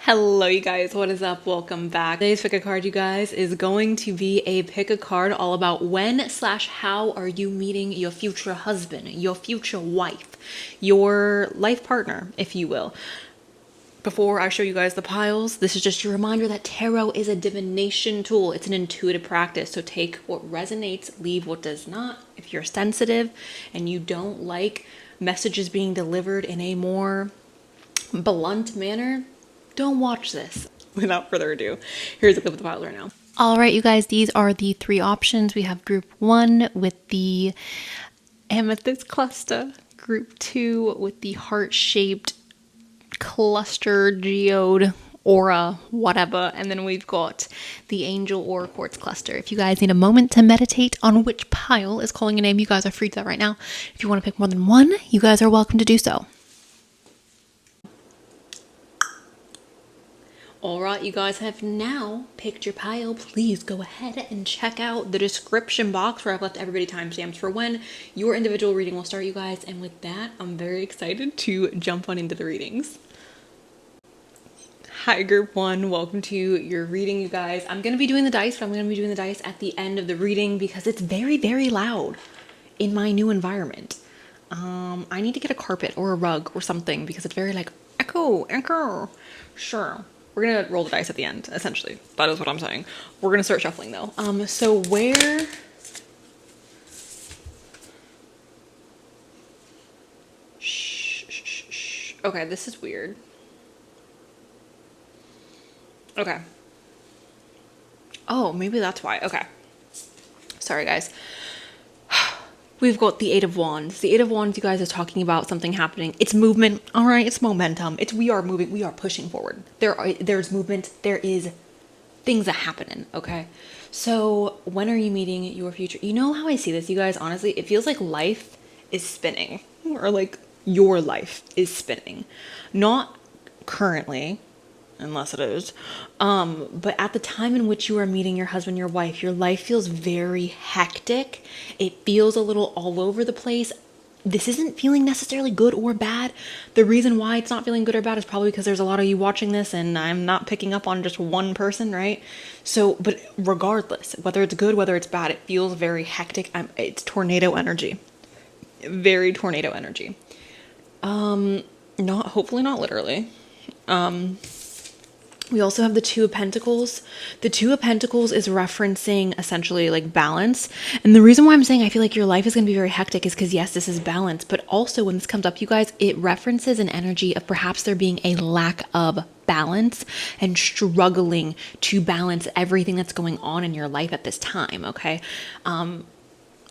Hello you guys, what is up? Welcome back. Today's pick a card, you guys, is going to be a pick a card all about when/how are you meeting your future husband, your future wife, your life partner, if you will. Before I show you guys the piles, this is just your reminder that tarot is a divination tool. It's an intuitive practice, so take what resonates, leave what does not. If you're sensitive and you don't like messages being delivered in a more blunt manner, don't watch this. Without further ado, here's a clip of the piles right now. All right, you guys, these are the three options. We have group 1 with the amethyst cluster, group 2 with the heart-shaped cluster, geode, aura, whatever, and then we've got the angel or quartz cluster. If you guys need a moment to meditate on which pile is calling a name, you guys are free to do that right now. If you want to pick more than one, you guys are welcome to do so. Alright, you guys have now picked your pile. Please go ahead and check out the description box where I've left everybody timestamps for when your individual reading will start, you guys. And with that, I'm very excited to jump on into the readings. Hi, group 1. Welcome to your reading, you guys. I'm going to be doing the dice, but I'm going to be doing the dice at the end of the reading because it's very, very loud in my new environment. I need to get a carpet or a rug or something because it's very like echo. Sure. We're going to roll the dice at the end, essentially. That is what I'm saying. We're going to start shuffling, though. So where... Shh. Okay, this is weird. Okay. Oh, maybe that's why. Okay. Sorry, guys. We've got the Eight of Wands. The Eight of Wands, you guys, is talking about something happening. It's movement, all right? It's momentum. We are moving. We are pushing forward. There's movement. There is things that happening, okay? So when are you meeting your future? You know how I see this, you guys? Honestly, it feels like life is spinning, or like your life is spinning. Not currently, unless it is, but at the time in which you are meeting your husband, your wife, your life feels very hectic. It feels a little all over the place. This isn't feeling necessarily good or bad. The reason why it's not feeling good or bad is probably because there's a lot of you watching this and I'm not picking up on just one person, right? So, but regardless, whether it's good, whether it's bad, it feels very hectic. It's tornado energy. Very tornado energy. Hopefully not literally. We also have the Two of Pentacles. The Two of Pentacles is referencing essentially like balance. And the reason why I'm saying I feel like your life is going to be very hectic is because yes, this is balance, but also when this comes up, you guys, it references an energy of perhaps there being a lack of balance and struggling to balance everything that's going on in your life at this time, okay?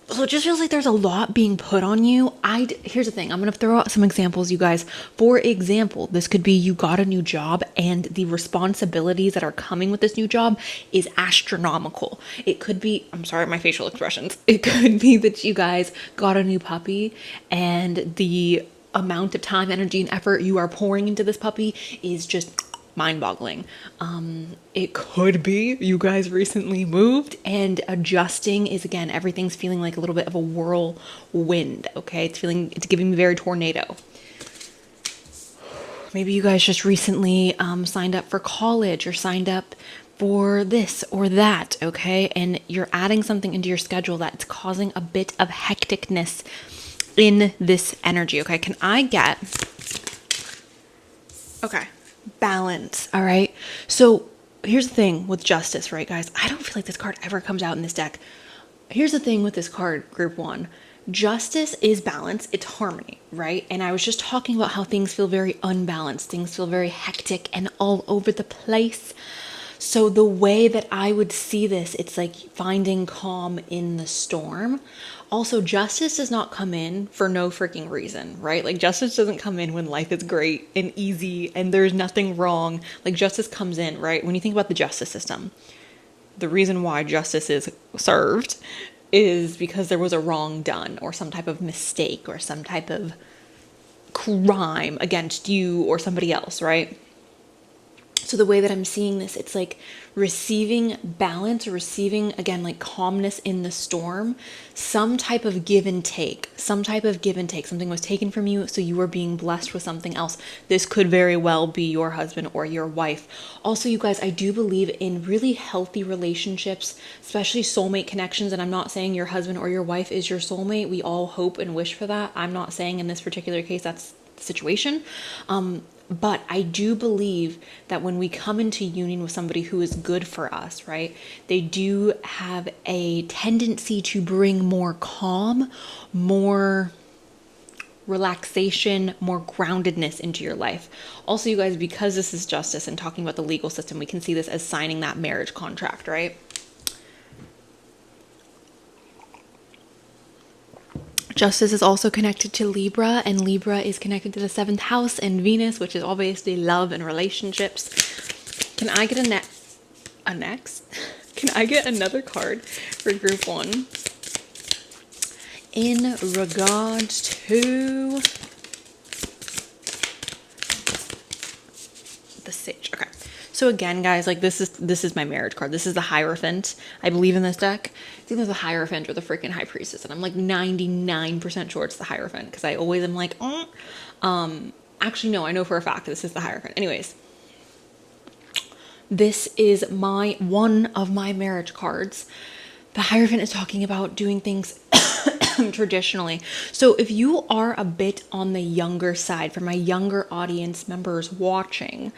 So it just feels like there's a lot being put on you. Here's the thing. I'm going to throw out some examples, you guys. For example, this could be you got a new job and the responsibilities that are coming with this new job is astronomical. It could be, I'm sorry, my facial expressions. It could be that you guys got a new puppy and the amount of time, energy, and effort you are pouring into this puppy is just mind-boggling. It could be you guys recently moved and adjusting is, again, everything's feeling like a little bit of a whirlwind, okay? It's giving me very tornado. Maybe you guys just recently signed up for college or signed up for this or that, okay? And you're adding something into your schedule that's causing a bit of hecticness in this energy, okay? Can I get... Okay. Balance, all right? So here's the thing with justice, right, guys? I don't feel like this card ever comes out in this deck. Here's the thing with this card, group 1. Justice is balance. It's harmony, right? And I was just talking about how things feel very unbalanced. Things feel very hectic and all over the place. So the way that I would see this, it's like finding calm in the storm. Also, justice does not come in for no freaking reason, right? Like justice doesn't come in when life is great and easy and there's nothing wrong. Like justice comes in, right? When you think about the justice system, the reason why justice is served is because there was a wrong done or some type of mistake or some type of crime against you or somebody else, right? So the way that I'm seeing this, it's like receiving balance, or receiving, again, like calmness in the storm, some type of give and take, something was taken from you, so you are being blessed with something else. This could very well be your husband or your wife. Also, you guys, I do believe in really healthy relationships, especially soulmate connections. And I'm not saying your husband or your wife is your soulmate. We all hope and wish for that. I'm not saying in this particular case that's the situation. But I do believe that when we come into union with somebody who is good for us, right, they do have a tendency to bring more calm, more relaxation, more groundedness into your life. Also, you guys, because this is justice and talking about the legal system, we can see this as signing that marriage contract, right? Justice is also connected to Libra, and Libra is connected to the 7th house and Venus, which is obviously love and relationships. Can I get Can I get another card for group 1 in regards to the Sage? Okay. So again, guys, like this is my marriage card. This is the Hierophant. I believe in this deck. It's either the Hierophant or the freaking High Priestess, and I'm like 99% sure it's the Hierophant, because I always am like, actually no, I know for a fact this is the Hierophant. Anyways, this is one of my marriage cards. The Hierophant is talking about doing things traditionally. So if you are a bit on the younger side, for my younger audience members watching,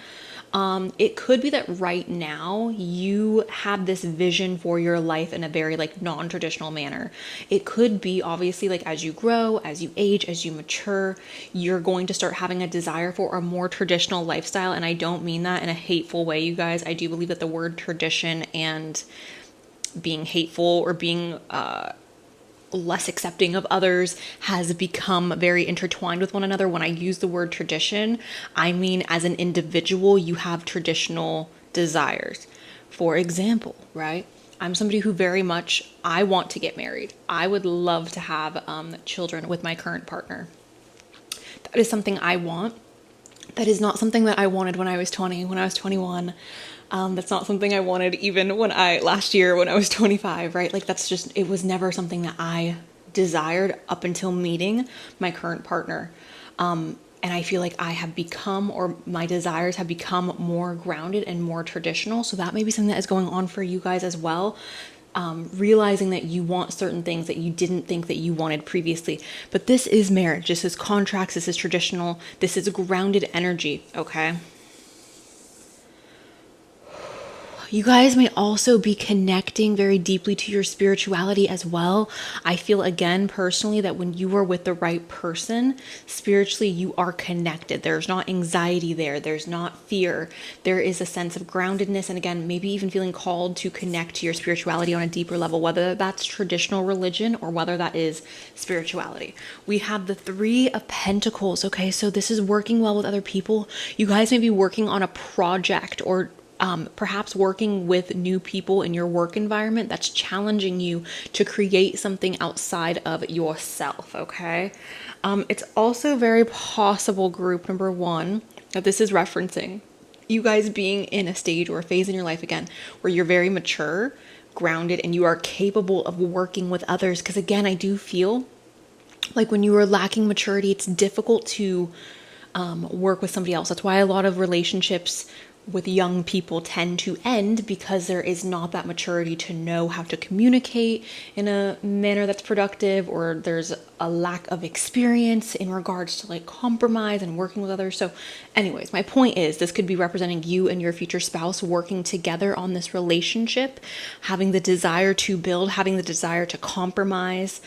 it could be that right now you have this vision for your life in a very like non-traditional manner. It could be obviously like as you grow, as you age, as you mature, you're going to start having a desire for a more traditional lifestyle. And I don't mean that in a hateful way, you guys. I do believe that the word tradition and being hateful or being less accepting of others has become very intertwined with one another. When I use the word tradition, I mean as an individual, you have traditional desires. For example, right? I'm somebody who very much, I want to get married. I would love to have children with my current partner. That is something I want. That is not something that I wanted when I was 20, when I was 21. That's not something I wanted even last year when I was 25, right? Like that's just, it was never something that I desired up until meeting my current partner. And I feel like I have become, or my desires have become more grounded and more traditional. So that may be something that is going on for you guys as well. Realizing that you want certain things that you didn't think that you wanted previously. But this is marriage. This is contracts. This is traditional. This is grounded energy. Okay. You guys may also be connecting very deeply to your spirituality as well. I feel, again, personally, that when you are with the right person, spiritually, you are connected. There's not anxiety there. There's not fear. There is a sense of groundedness. And again, maybe even feeling called to connect to your spirituality on a deeper level, whether that's traditional religion or whether that is spirituality. We have the 3 of Pentacles. Okay, so this is working well with other people. You guys may be working on a project or perhaps working with new people in your work environment that's challenging you to create something outside of yourself, okay? It's also very possible, group number 1, that this is referencing you guys being in a stage or a phase in your life, again, where you're very mature, grounded, and you are capable of working with others. Because again, I do feel like when you are lacking maturity, it's difficult to work with somebody else. That's why a lot of relationships with young people tend to end, because there is not that maturity to know how to communicate in a manner that's productive, or there's a lack of experience in regards to like compromise and working with others. So anyways, my point is this could be representing you and your future spouse working together on this relationship, having the desire to build, having the desire to compromise.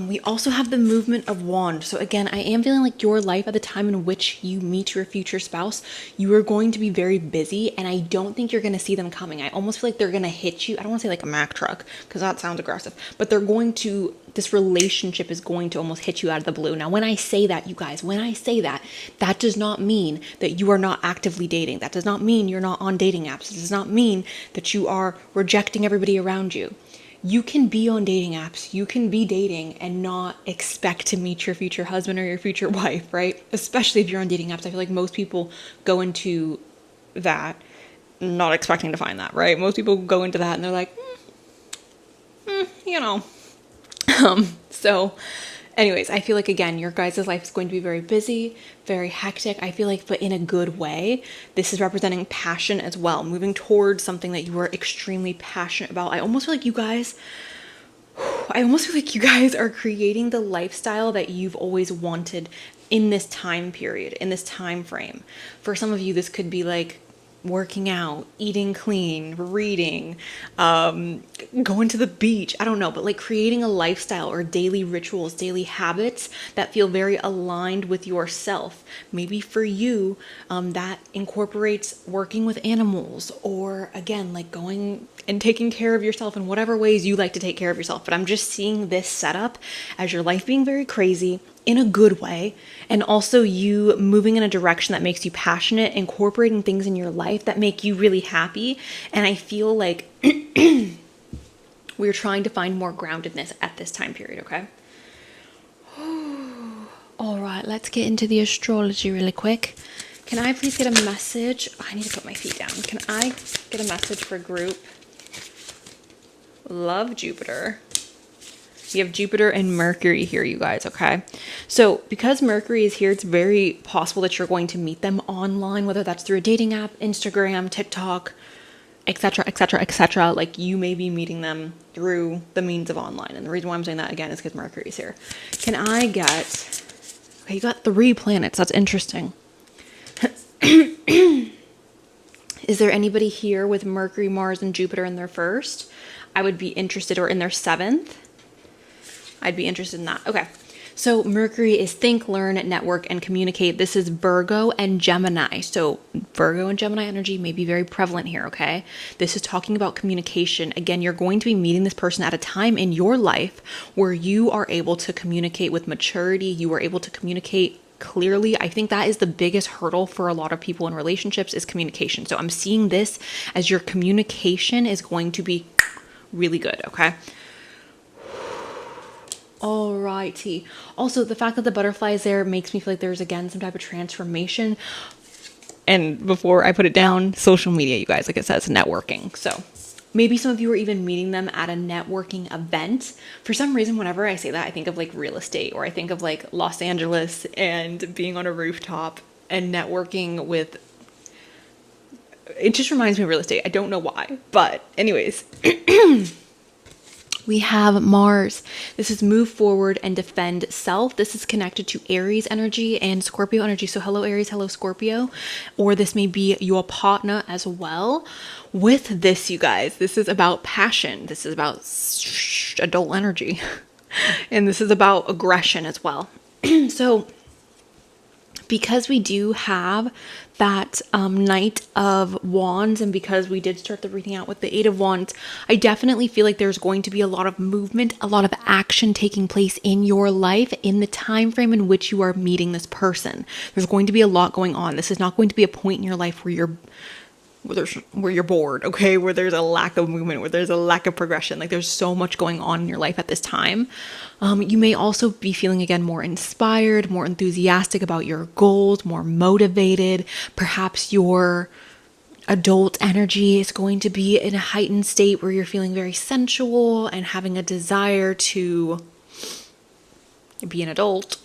We also have the movement of Wand. So again, I am feeling like your life at the time in which you meet your future spouse, you are going to be very busy, and I don't think you're going to see them coming. I almost feel like they're going to hit you. I don't want to say like a Mack truck, because that sounds aggressive, but this relationship is going to almost hit you out of the blue. Now, when I say that, you guys, that does not mean that you are not actively dating. That does not mean you're not on dating apps. It does not mean that you are rejecting everybody around you. You can be on dating apps, you can be dating and not expect to meet your future husband or your future wife, right? Especially if you're on dating apps. I feel like most people go into that not expecting to find that, right? Most people go into that and they're like, you know. So anyways, I feel like, again, your guys' life is going to be very busy, very hectic. I feel like, but in a good way. This is representing passion as well, moving towards something that you are extremely passionate about. I almost feel like you guys are creating the lifestyle that you've always wanted in this time period, in this time frame. For some of you, this could be like working out, eating clean, reading, going to the beach. I don't know, but like creating a lifestyle or daily rituals, daily habits that feel very aligned with yourself. Maybe for you, that incorporates working with animals, or again, like going and taking care of yourself in whatever ways you like to take care of yourself. But I'm just seeing this setup as your life being very crazy in a good way, and also you moving in a direction that makes you passionate, incorporating things in your life that make you really happy. And I feel like we're trying to find more groundedness at this time period, okay? All right, let's get into the astrology really quick. Can I please get a message? I need to put my feet down. Can I get a message for group? Love Jupiter. You have Jupiter and Mercury here, you guys, okay? So because Mercury is here, it's very possible that you're going to meet them online, whether that's through a dating app, Instagram, TikTok, etc., etc., etc. Like, you may be meeting them through the means of online. And the reason why I'm saying that, again, is because Mercury's here. Can I get... Okay, you got 3 planets. That's interesting. Is there anybody here with Mercury, Mars, and Jupiter in their first? I would be interested, or in their 7th. I'd be interested in that. Okay. So Mercury is think, learn, network, and communicate. This is Virgo and Gemini. So Virgo and Gemini energy may be very prevalent here, okay? This is talking about communication. Again, you're going to be meeting this person at a time in your life where you are able to communicate with maturity. You are able to communicate clearly. I think that is the biggest hurdle for a lot of people in relationships, is communication. So I'm seeing this as your communication is going to be really good, okay? Alrighty. Also, the fact that the butterfly is there makes me feel like there's, again, some type of transformation. And before I put it down, social media, you guys, like it says, networking. So maybe some of you are even meeting them at a networking event. For some reason, whenever I say that, I think of like real estate, or I think of like Los Angeles and being on a rooftop and networking with... It just reminds me of real estate. I don't know why. But anyways... We have Mars. This is move forward and defend self. This is connected to Aries energy and Scorpio energy. So hello Aries, hello Scorpio. Or this may be your partner as well. With this, you guys, this is about passion. This is about adult energy. And this is about aggression as well. So because we do have that Knight of Wands, and because we did start the reading out with the 8 of Wands, I definitely feel like there's going to be a lot of movement, a lot of action taking place in your life in the time frame in which you are meeting this person. There's going to be a lot going on. This is not going to be a point in your life where you're bored, okay? Where there's a lack of movement, where there's a lack of progression. Like, there's so much going on in your life at this time. You may also be feeling, again, more inspired, more enthusiastic about your goals, more motivated. Perhaps your adult energy is going to be in a heightened state where you're feeling very sensual and having a desire to be an adult.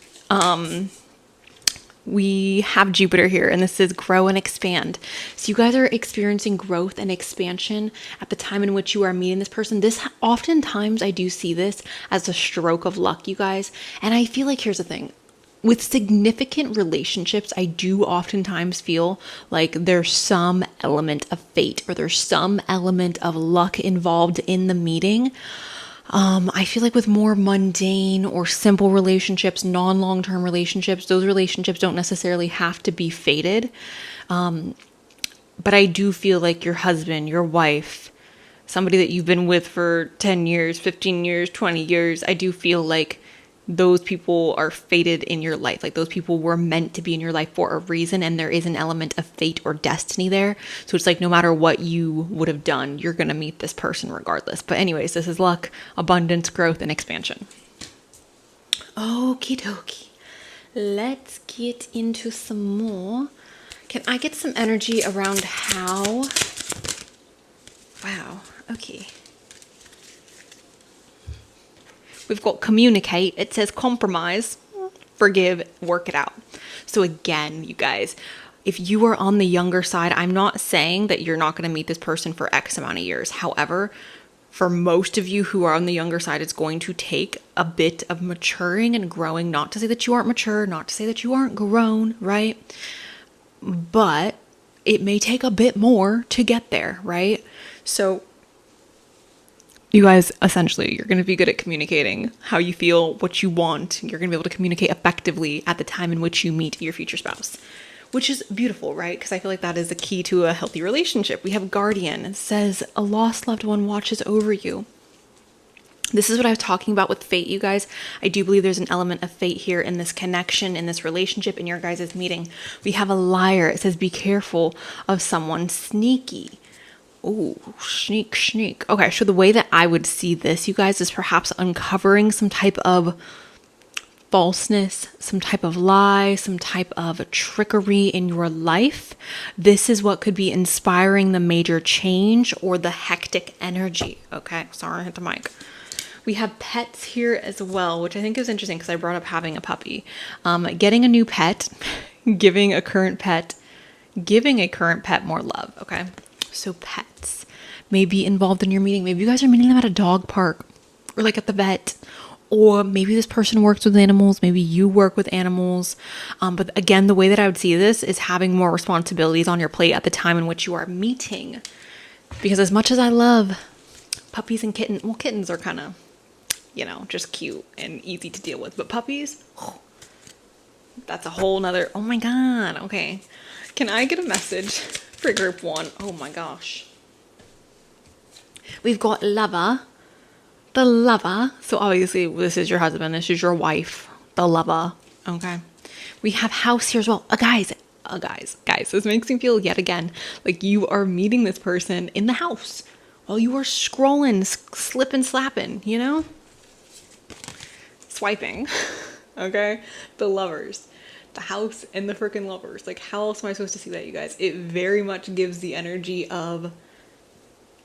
We have Jupiter here, and this is grow and expand. So you guys are experiencing growth and expansion at the time in which you are meeting this person. This, oftentimes I do see this as a stroke of luck, you guys. And I feel like, here's the thing. With significant relationships, I do oftentimes feel like there's some element of fate, or there's some element of luck involved in the meeting. I feel like with more mundane or simple relationships, non-long-term relationships, those relationships don't necessarily have to be fated. But I do feel like your husband, your wife, somebody that you've been with for 10 years, 15 years, 20 years, I do feel like those people are fated in your life. Like, those people were meant to be in your life for a reason, and there is an element of fate or destiny there. So it's like, no matter what you would have done, you're going to meet this person regardless. But anyways, this is luck, abundance, growth, and expansion. Okie dokie. Let's get into some more. Can I get some energy around how? Wow, okay. We've got communicate. It says compromise, forgive, work it out. So again, you guys, if you are on the younger side, I'm not saying that you're not going to meet this person for X amount of years. However, for most of you who are on the younger side, it's going to take a bit of maturing and growing. Not to say that you aren't mature, not to say that you aren't grown, right? But it may take a bit more to get there, right? So you guys, essentially, you're going to be good at communicating how you feel, what you want. You're going to be able to communicate effectively at the time in which you meet your future spouse, which is beautiful, right? Because I feel like that is the key to a healthy relationship. We have guardian. It says a lost loved one watches over you. This is what I was talking about with fate, you guys. I do believe there's an element of fate here in this connection, in this relationship, in your guys' meeting. We have a liar. It says be careful of someone sneaky. Oh, sneak. Okay, so the way that I would see this, you guys, is perhaps uncovering some type of falseness, some type of lie, some type of trickery in your life. This is what could be inspiring the major change or the hectic energy. Okay, sorry, I hit the mic. We have pets here as well, which I think is interesting because I brought up having a puppy. Getting a new pet, giving a current pet more love, okay? So pets may be involved in your meeting. Maybe you guys are meeting them at a dog park or like at the vet, or maybe this person works with animals. Maybe you work with animals. But again, the way that I would see this is having more responsibilities on your plate at the time in which you are meeting. Because as much as I love puppies and kittens, well, kittens are kind of, just cute and easy to deal with. But puppies, that's a whole nother, oh my God. Okay. Can I get a message for group 1? Oh my gosh. We've got lover. The lover. So obviously this is your husband. This is your wife. The lover. Okay. We have house here as well. Guys, this makes me feel yet again like you are meeting this person in the house while you are scrolling, slipping, slapping, swiping. Okay. The lovers. The house and the freaking lovers. Like, how else am I supposed to see that, you guys? It very much gives the energy of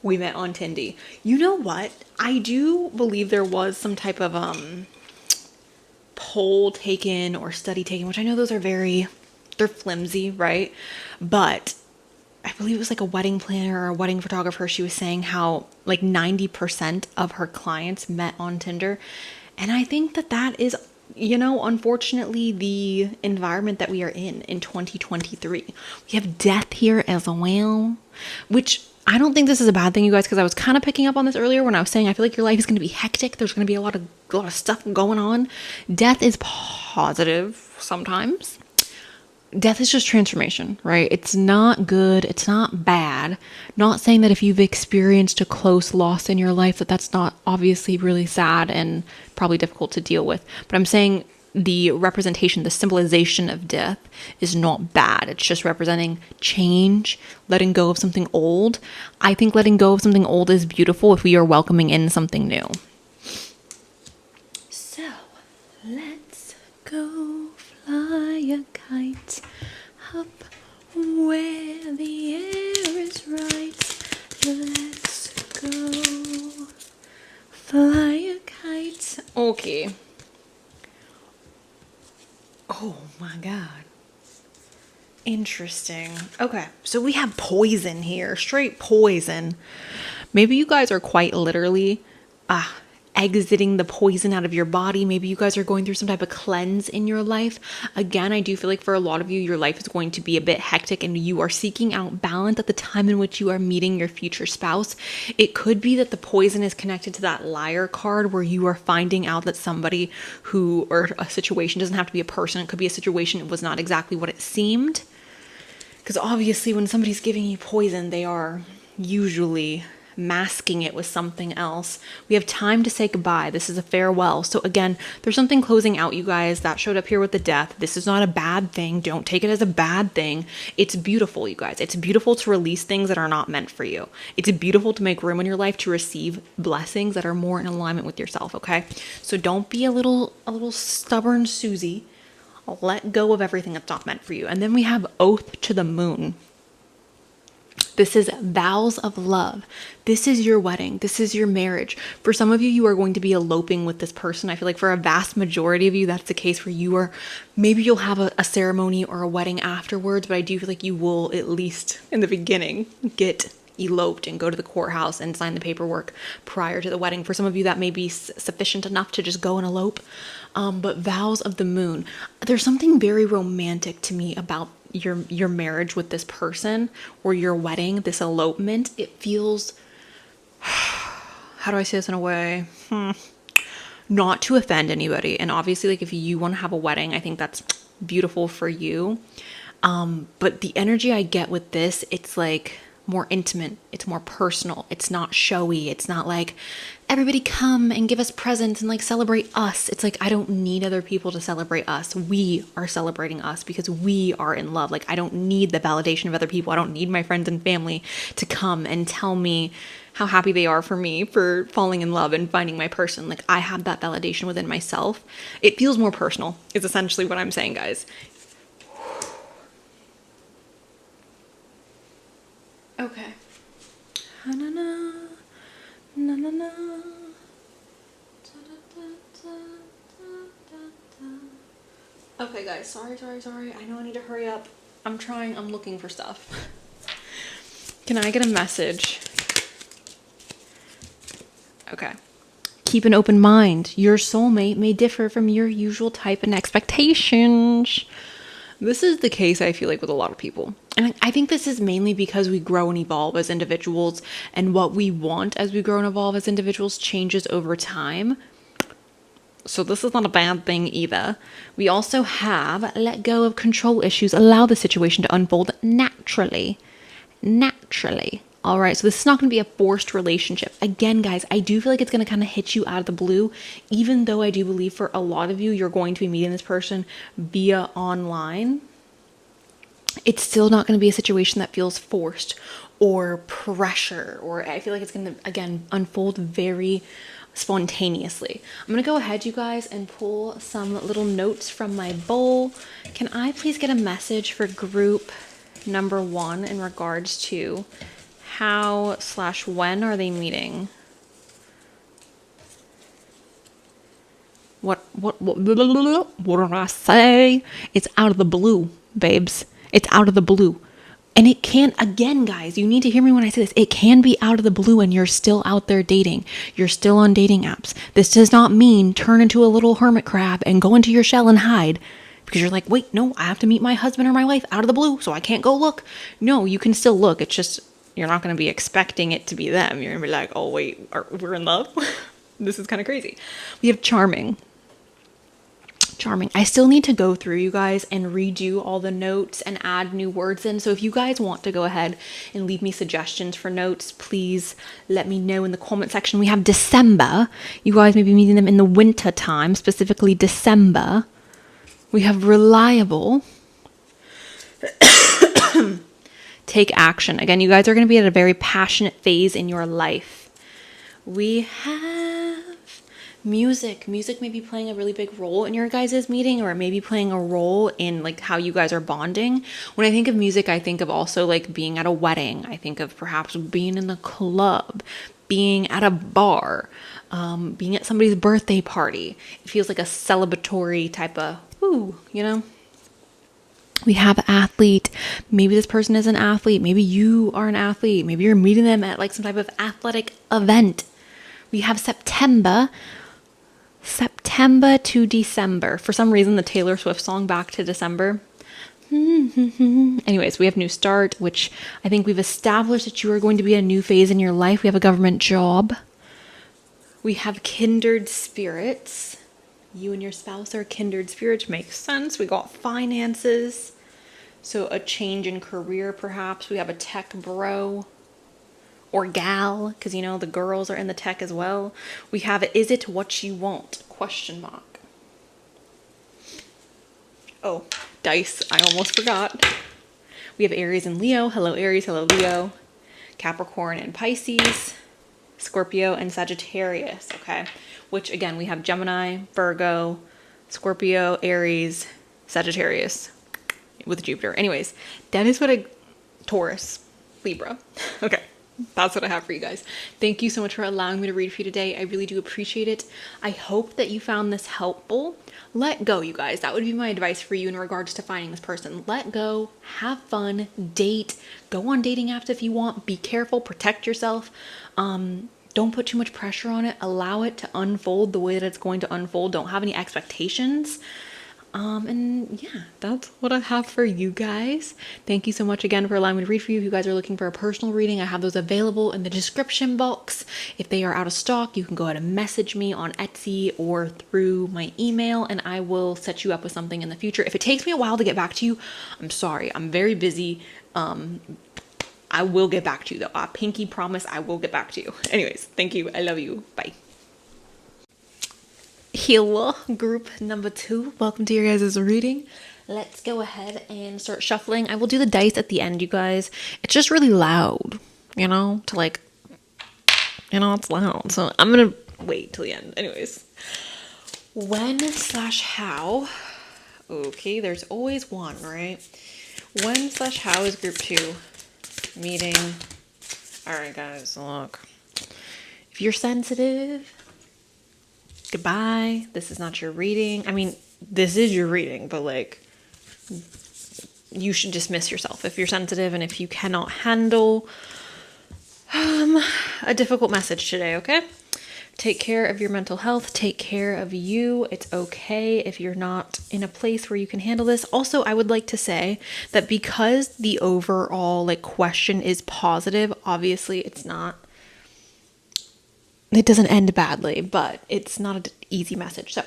we met on Tindy. You know what? I do believe there was some type of poll taken or study taken, which I know those are they're flimsy, right? But I believe it was like a wedding planner or a wedding photographer. She was saying how like 90% of her clients met on Tinder. And I think that is, unfortunately, the environment that we are in 2023. We have death here as well, which I don't think this is a bad thing, you guys, because I was kind of picking up on this earlier when I was saying I feel like your life is going to be hectic. There's going to be a lot of stuff going on. Death is positive sometimes. Death is just transformation, right? It's not good. It's not bad. Not saying that if you've experienced a close loss in your life, that's not obviously really sad and probably difficult to deal with. But I'm saying the representation, the symbolization of death is not bad. It's just representing change, letting go of something old. I think letting go of something old is beautiful if we are welcoming in something new. So let's go fly a kite up where the air is right. Let's go fly a kite. Okay. Oh my God. Interesting. Okay, so we have poison here, straight poison. Maybe you guys are quite literally exiting the poison out of your body. Maybe you guys are going through some type of cleanse in your life. Again, I do feel like for a lot of you, your life is going to be a bit hectic and you are seeking out balance at the time in which you are meeting your future spouse. It could be that the poison is connected to that liar card where you are finding out that somebody or a situation, doesn't have to be a person, it could be a situation, it was not exactly what it seemed. Because obviously when somebody's giving you poison, they are usually masking it with something else. We have time to say goodbye. This is a farewell. So again, there's something closing out, you guys. That showed up here with the death. This is not a bad thing. Don't take it as a bad thing. It's beautiful, you guys. It's beautiful to release things that are not meant for you. It's beautiful to make room in your life to receive blessings that are more in alignment with yourself, okay? So don't be a little stubborn Susie Let go of everything that's not meant for you. And then we have oath to the moon. This is vows of love. This is your wedding. This is your marriage. For some of you, you are going to be eloping with this person. I feel like for a vast majority of you, that's the case where you are, maybe you'll have a ceremony or a wedding afterwards, but I do feel like you will, at least in the beginning, get eloped and go to the courthouse and sign the paperwork prior to the wedding. For some of you, that may be sufficient enough to just go and elope. But vows of the moon, there's something very romantic to me about your marriage with this person, or your wedding, this elopement. It feels, how do I say this in a way, not to offend anybody. And obviously, like, if you want to have a wedding, I think that's beautiful for you. But the energy I get with this, it's like more intimate, it's more personal, it's not showy, it's not like everybody come and give us presents and like celebrate us. It's like, I don't need other people to celebrate us. We are celebrating us because we are in love. Like, I don't need the validation of other people. I don't need my friends and family to come and tell me how happy they are for me for falling in love and finding my person. Like, I have that validation within myself. It feels more personal, is essentially what I'm saying, guys. Okay. Na-na-na. Na-na-na. Okay, guys, sorry. I know I need to hurry up. I'm looking for stuff. Can I get a message? Okay. Keep an open mind. Your soulmate may differ from your usual type and expectations. This is the case, I feel like, with a lot of people. And I think this is mainly because we grow and evolve as individuals, and what we want as we grow and evolve as individuals changes over time. So this is not a bad thing either. We also have let go of control issues, allow the situation to unfold naturally. All right, so this is not going to be a forced relationship. Again, guys, I do feel like it's going to kind of hit you out of the blue, even though I do believe for a lot of you, you're going to be meeting this person via online. It's still not going to be a situation that feels forced or pressure, or I feel like it's going to, again, unfold very spontaneously. I'm going to go ahead, you guys, and pull some little notes from my bowl. Can I please get a message for group number 1 in regards to how/when are they meeting? What did I say? It's out of the blue, babes. It's out of the blue. And it can, again, guys, you need to hear me when I say this. It can be out of the blue and you're still out there dating. You're still on dating apps. This does not mean turn into a little hermit crab and go into your shell and hide. Because you're like, wait, no, I have to meet my husband or my wife out of the blue, so I can't go look. No, you can still look. It's just, you're not going to be expecting it to be them. You're going to be like, oh, wait, we're in love? This is kind of crazy. We have charming. I still need to go through, you guys, and redo all the notes and add new words in. So if you guys want to go ahead and leave me suggestions for notes, please let me know in the comment section. We have December. You guys may be meeting them in the winter time, specifically December. We have reliable. Take action. Again, you guys are going to be at a very passionate phase in your life. We have music may be playing a really big role in your guys' meeting, or it may be playing a role in like how you guys are bonding. When I think of music, I think of also like being at a wedding. I think of perhaps being in the club, being at a bar, being at somebody's birthday party. It feels like a celebratory type of, you know? We have athlete. Maybe this person is an athlete. Maybe you are an athlete. Maybe you're meeting them at like some type of athletic event. We have September to December. For some reason, the Taylor Swift song Back to December. Anyways, we have new start, which I think we've established that you are going to be a new phase in your life. We have a government job. We have kindred spirits. You and your spouse are kindred spirits. Makes sense. We got finances. So a change in career, perhaps. We have a tech bro. Or gal, because you know the girls are in the tech as well. We have is it what you want? ? Oh, dice. I almost forgot. We have Aries and Leo. Hello Aries, hello Leo. Capricorn and Pisces. Scorpio and Sagittarius, okay? Which again, we have Gemini, Virgo, Scorpio, Aries, Sagittarius with Jupiter. Anyways, that is what Taurus, Libra. Okay. That's what I have for you guys. Thank you so much for allowing me to read for you today. I really do appreciate it. I hope that you found this helpful. Let go, you guys. That would be my advice for you in regards to finding this person. Let go, have fun, date, go on dating apps if you want. Be careful, protect yourself. Don't put too much pressure on it. Allow it to unfold the way that it's going to unfold. Don't have any expectations. And yeah, that's what I have for you guys. Thank you so much again for allowing me to read for you. If you guys are looking for a personal reading, I have those available in the description box. If they are out of stock, you can go ahead and message me on Etsy or through my email, and I will set you up with something in the future. If it takes me a while to get back to you, I'm sorry. I'm very busy. I will get back to you though. I pinky promise I will get back to you. Anyways, thank you. I love you. Bye. Hello, group number 2. Welcome to your guys' reading. Let's go ahead and start shuffling. I will do the dice at the end, you guys. It's just really loud, to like, it's loud. So I'm going to wait till the end. Anyways, when/how. Okay, there's always one, right? When/how is group 2 meeting? All right, guys, look. If you're sensitive, goodbye. This is not your reading. I mean, this is your reading, but like, you should dismiss yourself if you're sensitive and if you cannot handle a difficult message today, okay? Take care of your mental health. Take care of you. It's okay if you're not in a place where you can handle this. Also, I would like to say that because the overall like question is positive, obviously it doesn't end badly, but it's not an easy message. So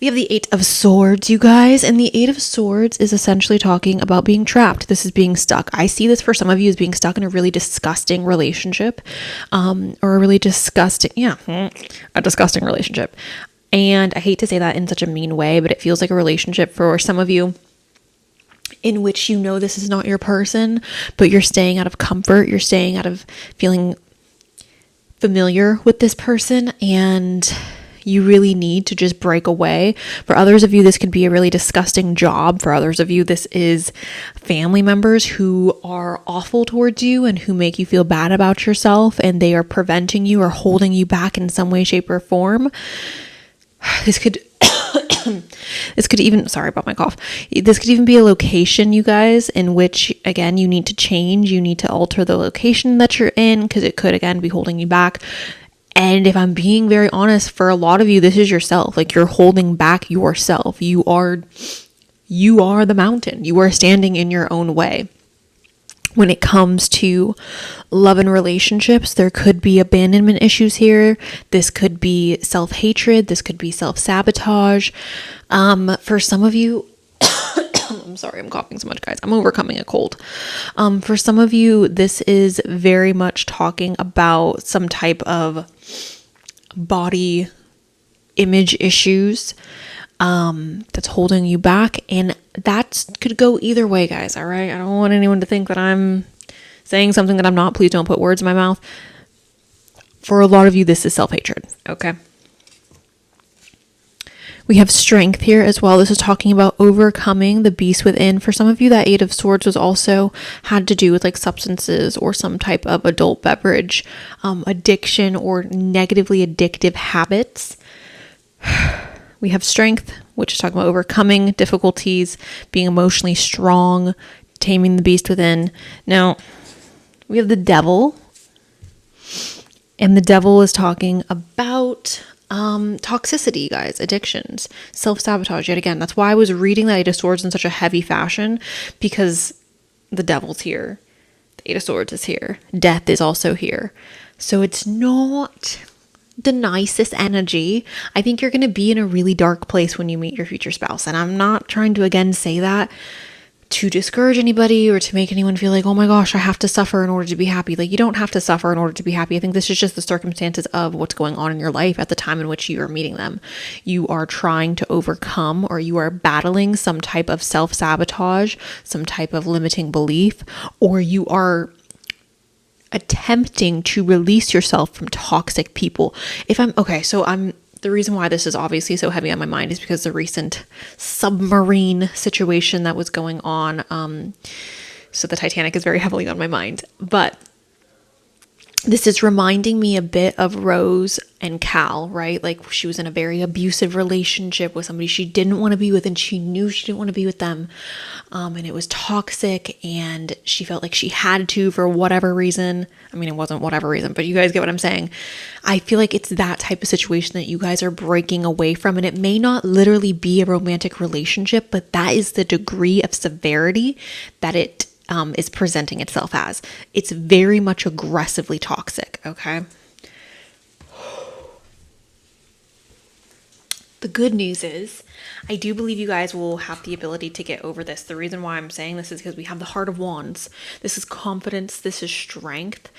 we have the 8 of Swords, you guys, and the 8 of Swords is essentially talking about being trapped. This is being stuck. I see this for some of you as being stuck in a really disgusting relationship, or a really disgusting, a disgusting relationship. And I hate to say that in such a mean way, but it feels like a relationship for some of you in which this is not your person, but you're staying out of comfort. You're staying out of feeling familiar with this person, and you really need to just break away. For others of you, this could be a really disgusting job. For others of you, this is family members who are awful towards you and who make you feel bad about yourself, and they are preventing you or holding you back in some way, shape, or form. This could even, sorry about my cough. This could even be a location, you guys, in which, again, you need to change. You need to alter the location that you're in because it could, again, be holding you back. And if I'm being very honest, for a lot of you, this is yourself. Like, you're holding back yourself. You are the mountain. You are standing in your own way. When it comes to love and relationships, there could be abandonment issues here. This could be self-hatred. This could be self-sabotage. For some of you, I'm sorry, I'm coughing so much, guys. I'm overcoming a cold. For some of you, this is very much talking about some type of body image issues that's holding you back, and that could go either way, guys. All right, I don't want anyone to think that I'm saying something that I'm not. Please don't put words in my mouth. For a lot of you, this is self-hatred. Okay, we have Strength here as well. This is talking about overcoming the beast within. For some of you, that 8 of Swords was also had to do with like substances or some type of adult beverage addiction or negatively addictive habits. We have Strength, which is talking about overcoming difficulties, being emotionally strong, taming the beast within. Now, we have the Devil, and the Devil is talking about toxicity, guys, addictions, self-sabotage. Yet again, that's why I was reading the 8 of Swords in such a heavy fashion, because the Devil's here, the 8 of Swords is here, death is also here. So it's not the nicest energy. I think you're going to be in a really dark place when you meet your future spouse. And I'm not trying to, again, say that to discourage anybody or to make anyone feel like, oh my gosh, I have to suffer in order to be happy. Like, you don't have to suffer in order to be happy. I think this is just the circumstances of what's going on in your life at the time in which you are meeting them. You are trying to overcome, or you are battling some type of self-sabotage, some type of limiting belief, or you are attempting to release yourself from toxic people. The reason why this is obviously so heavy on my mind is because the recent submarine situation that was going on. So the Titanic is very heavily on my mind. But this is reminding me a bit of Rose and Cal, right? Like she was in a very abusive relationship with somebody she didn't want to be with, and she knew she didn't want to be with them. And it was toxic, and she felt like she had to for whatever reason. I mean, it wasn't whatever reason, but you guys get what I'm saying. I feel like it's that type of situation that you guys are breaking away from, and it may not literally be a romantic relationship, but that is the degree of severity that it is presenting itself as. It's very much aggressively toxic, okay? The good news is, I do believe you guys will have the ability to get over this. The reason why I'm saying this is because we have the Heart of Wands. This is confidence. This is strength.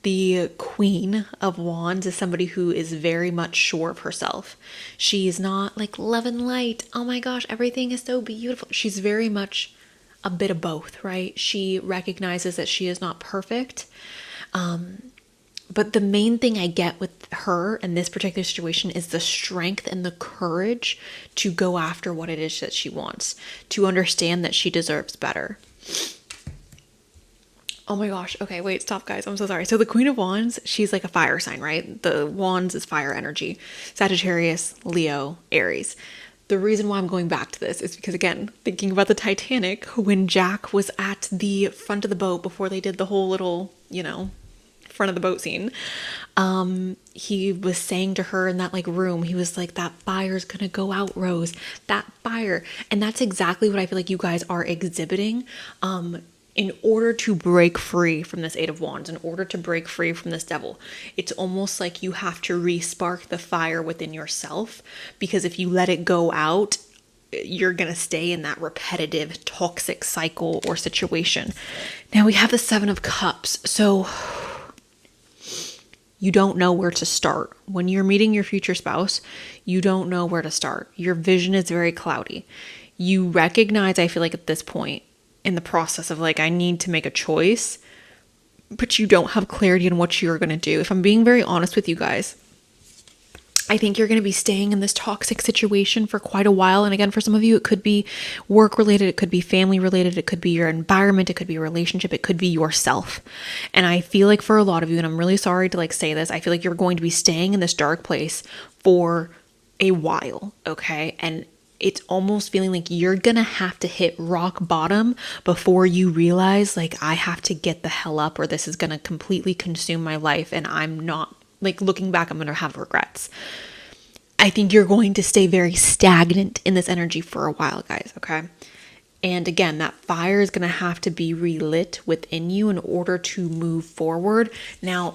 The Queen of Wands is somebody who is very much sure of herself. She is not like love and light. Oh my gosh, everything is so beautiful. She's very much a bit of both, right? She recognizes that she is not perfect. But the main thing I get with her in this particular situation is the strength and the courage to go after what it is that she wants, to understand that she deserves better. Oh my gosh. Okay, wait, stop guys. I'm so sorry. So the Queen of Wands, she's like a fire sign, right? The Wands is fire energy. Sagittarius, Leo, Aries. The reason why I'm going back to this is because, again, thinking about the Titanic, when Jack was at the front of the boat before they did the whole little, front of the boat scene, he was saying to her in that like room, he was like, that fire's gonna go out, Rose, that fire. And that's exactly what I feel like you guys are exhibiting. In order to break free from this Eight of Wands, in order to break free from this devil, it's almost like you have to re-spark the fire within yourself, because if you let it go out, you're going to stay in that repetitive toxic cycle or situation. Now we have the Seven of Cups. So you don't know where to start. When you're meeting your future spouse, you don't know where to start. Your vision is very cloudy. You recognize, I feel like at this point, in the process of like, I need to make a choice, but you don't have clarity on what you're going to do. If I'm being very honest with you guys, I think you're going to be staying in this toxic situation for quite a while. And again, for some of you, it could be work related, it could be family related, it could be your environment, it could be a relationship, it could be yourself. And I feel like for a lot of you, and I'm really sorry to like say this, I feel like you're going to be staying in this dark place for a while, okay? And it's almost feeling like you're gonna have to hit rock bottom before you realize, like, I have to get the hell up, or this is gonna completely consume my life, and I'm not, like, looking back, I'm gonna have regrets. I think you're going to stay very stagnant in this energy for a while, guys, okay? And again, that fire is gonna have to be relit within you in order to move forward. Now,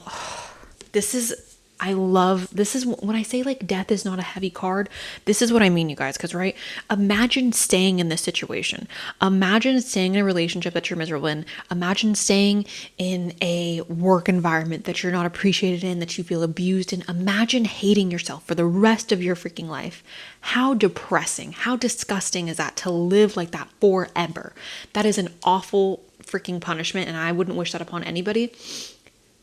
this is when I say like death is not a heavy card, this is what I mean, you guys, because right, imagine staying in this situation. Imagine staying in a relationship that you're miserable in. Imagine staying in a work environment that you're not appreciated in, that you feel abused in. Imagine hating yourself for the rest of your freaking life. How depressing, how disgusting is that to live like that forever? That is an awful freaking punishment, and I wouldn't wish that upon anybody.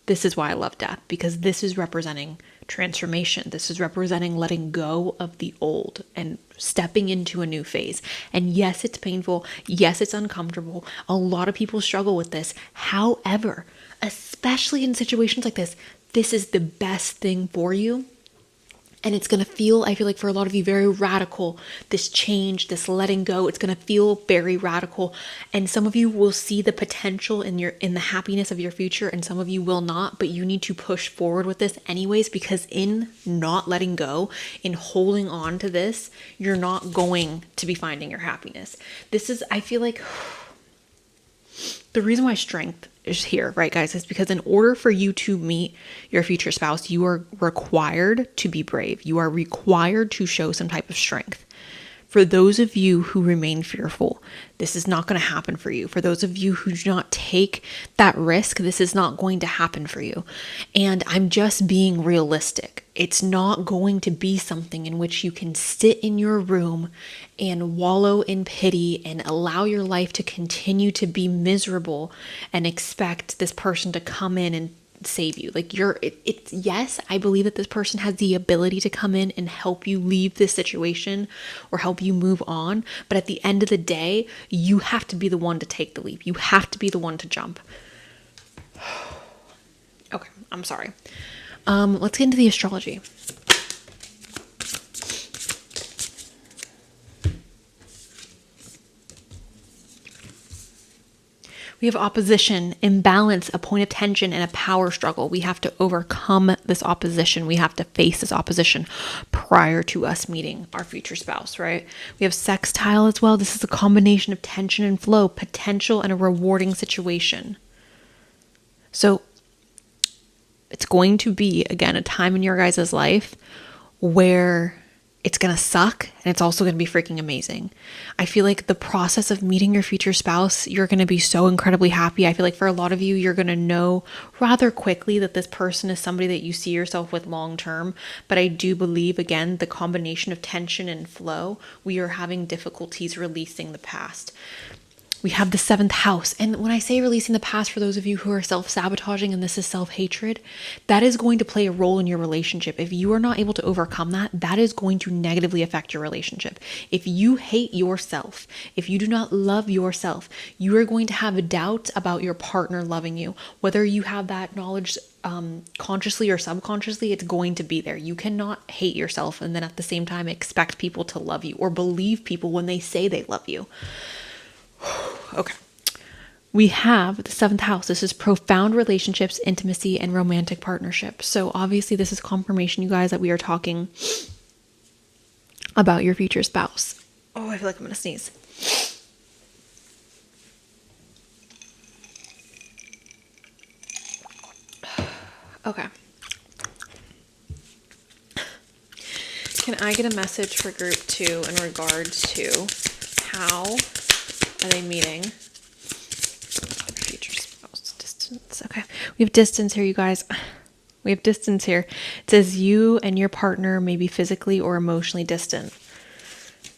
This is why I love death, because this is representing transformation. This is representing letting go of the old and stepping into a new phase. And yes, it's painful. Yes, it's uncomfortable. A lot of people struggle with this. However, especially in situations like this is the best thing for you. And it's going to feel, I feel like for a lot of you, very radical. This change, this letting go, it's going to feel very radical. And some of you will see the potential in the happiness of your future, and some of you will not, but you need to push forward with this anyways, because in not letting go, in holding on to this, you're not going to be finding your happiness. This is, I feel like, the reason why strength is here, right, guys, is because in order for you to meet your future spouse, you are required to be brave. You are required to show some type of strength. For those of you who remain fearful, this is not going to happen for you. For those of you who do not take that risk, this is not going to happen for you. And I'm just being realistic. It's not going to be something in which you can sit in your room and wallow in pity and allow your life to continue to be miserable and expect this person to come in and save you. Like it's yes, I believe that this person has the ability to come in and help you leave this situation or help you move on. But at the end of the day, you have to be the one to take the leap. You have to be the one to jump. Okay, I'm sorry. Let's get into the astrology. We have opposition, imbalance, a point of tension, and a power struggle. We have to overcome this opposition. We have to face this opposition prior to us meeting our future spouse, right? We have sextile as well. This is a combination of tension and flow, potential, and a rewarding situation. So it's going to be, again, a time in your guys' life where it's going to suck and it's also going to be freaking amazing. I feel like the process of meeting your future spouse, you're going to be so incredibly happy. I feel like for a lot of you, you're going to know rather quickly that this person is somebody that you see yourself with long term. But I do believe, again, the combination of tension and flow, we are having difficulties releasing the past. We have the 7th house. And when I say releasing the past, for those of you who are self-sabotaging and this is self-hatred, that is going to play a role in your relationship. If you are not able to overcome that, that is going to negatively affect your relationship. If you hate yourself, if you do not love yourself, you are going to have doubt about your partner loving you. Whether you have that knowledge consciously or subconsciously, it's going to be there. You cannot hate yourself and then at the same time expect people to love you or believe people when they say they love you. Okay. We have the 7th house. This is profound relationships, intimacy, and romantic partnerships. So obviously this is confirmation, you guys, that we are talking about your future spouse. Oh, I feel like I'm going to sneeze. Okay. Can I get a message for group 2 in regards to how are they meeting future spouse? Distance. Okay. We have distance here, you guys. We have distance here. It says you and your partner may be physically or emotionally distant.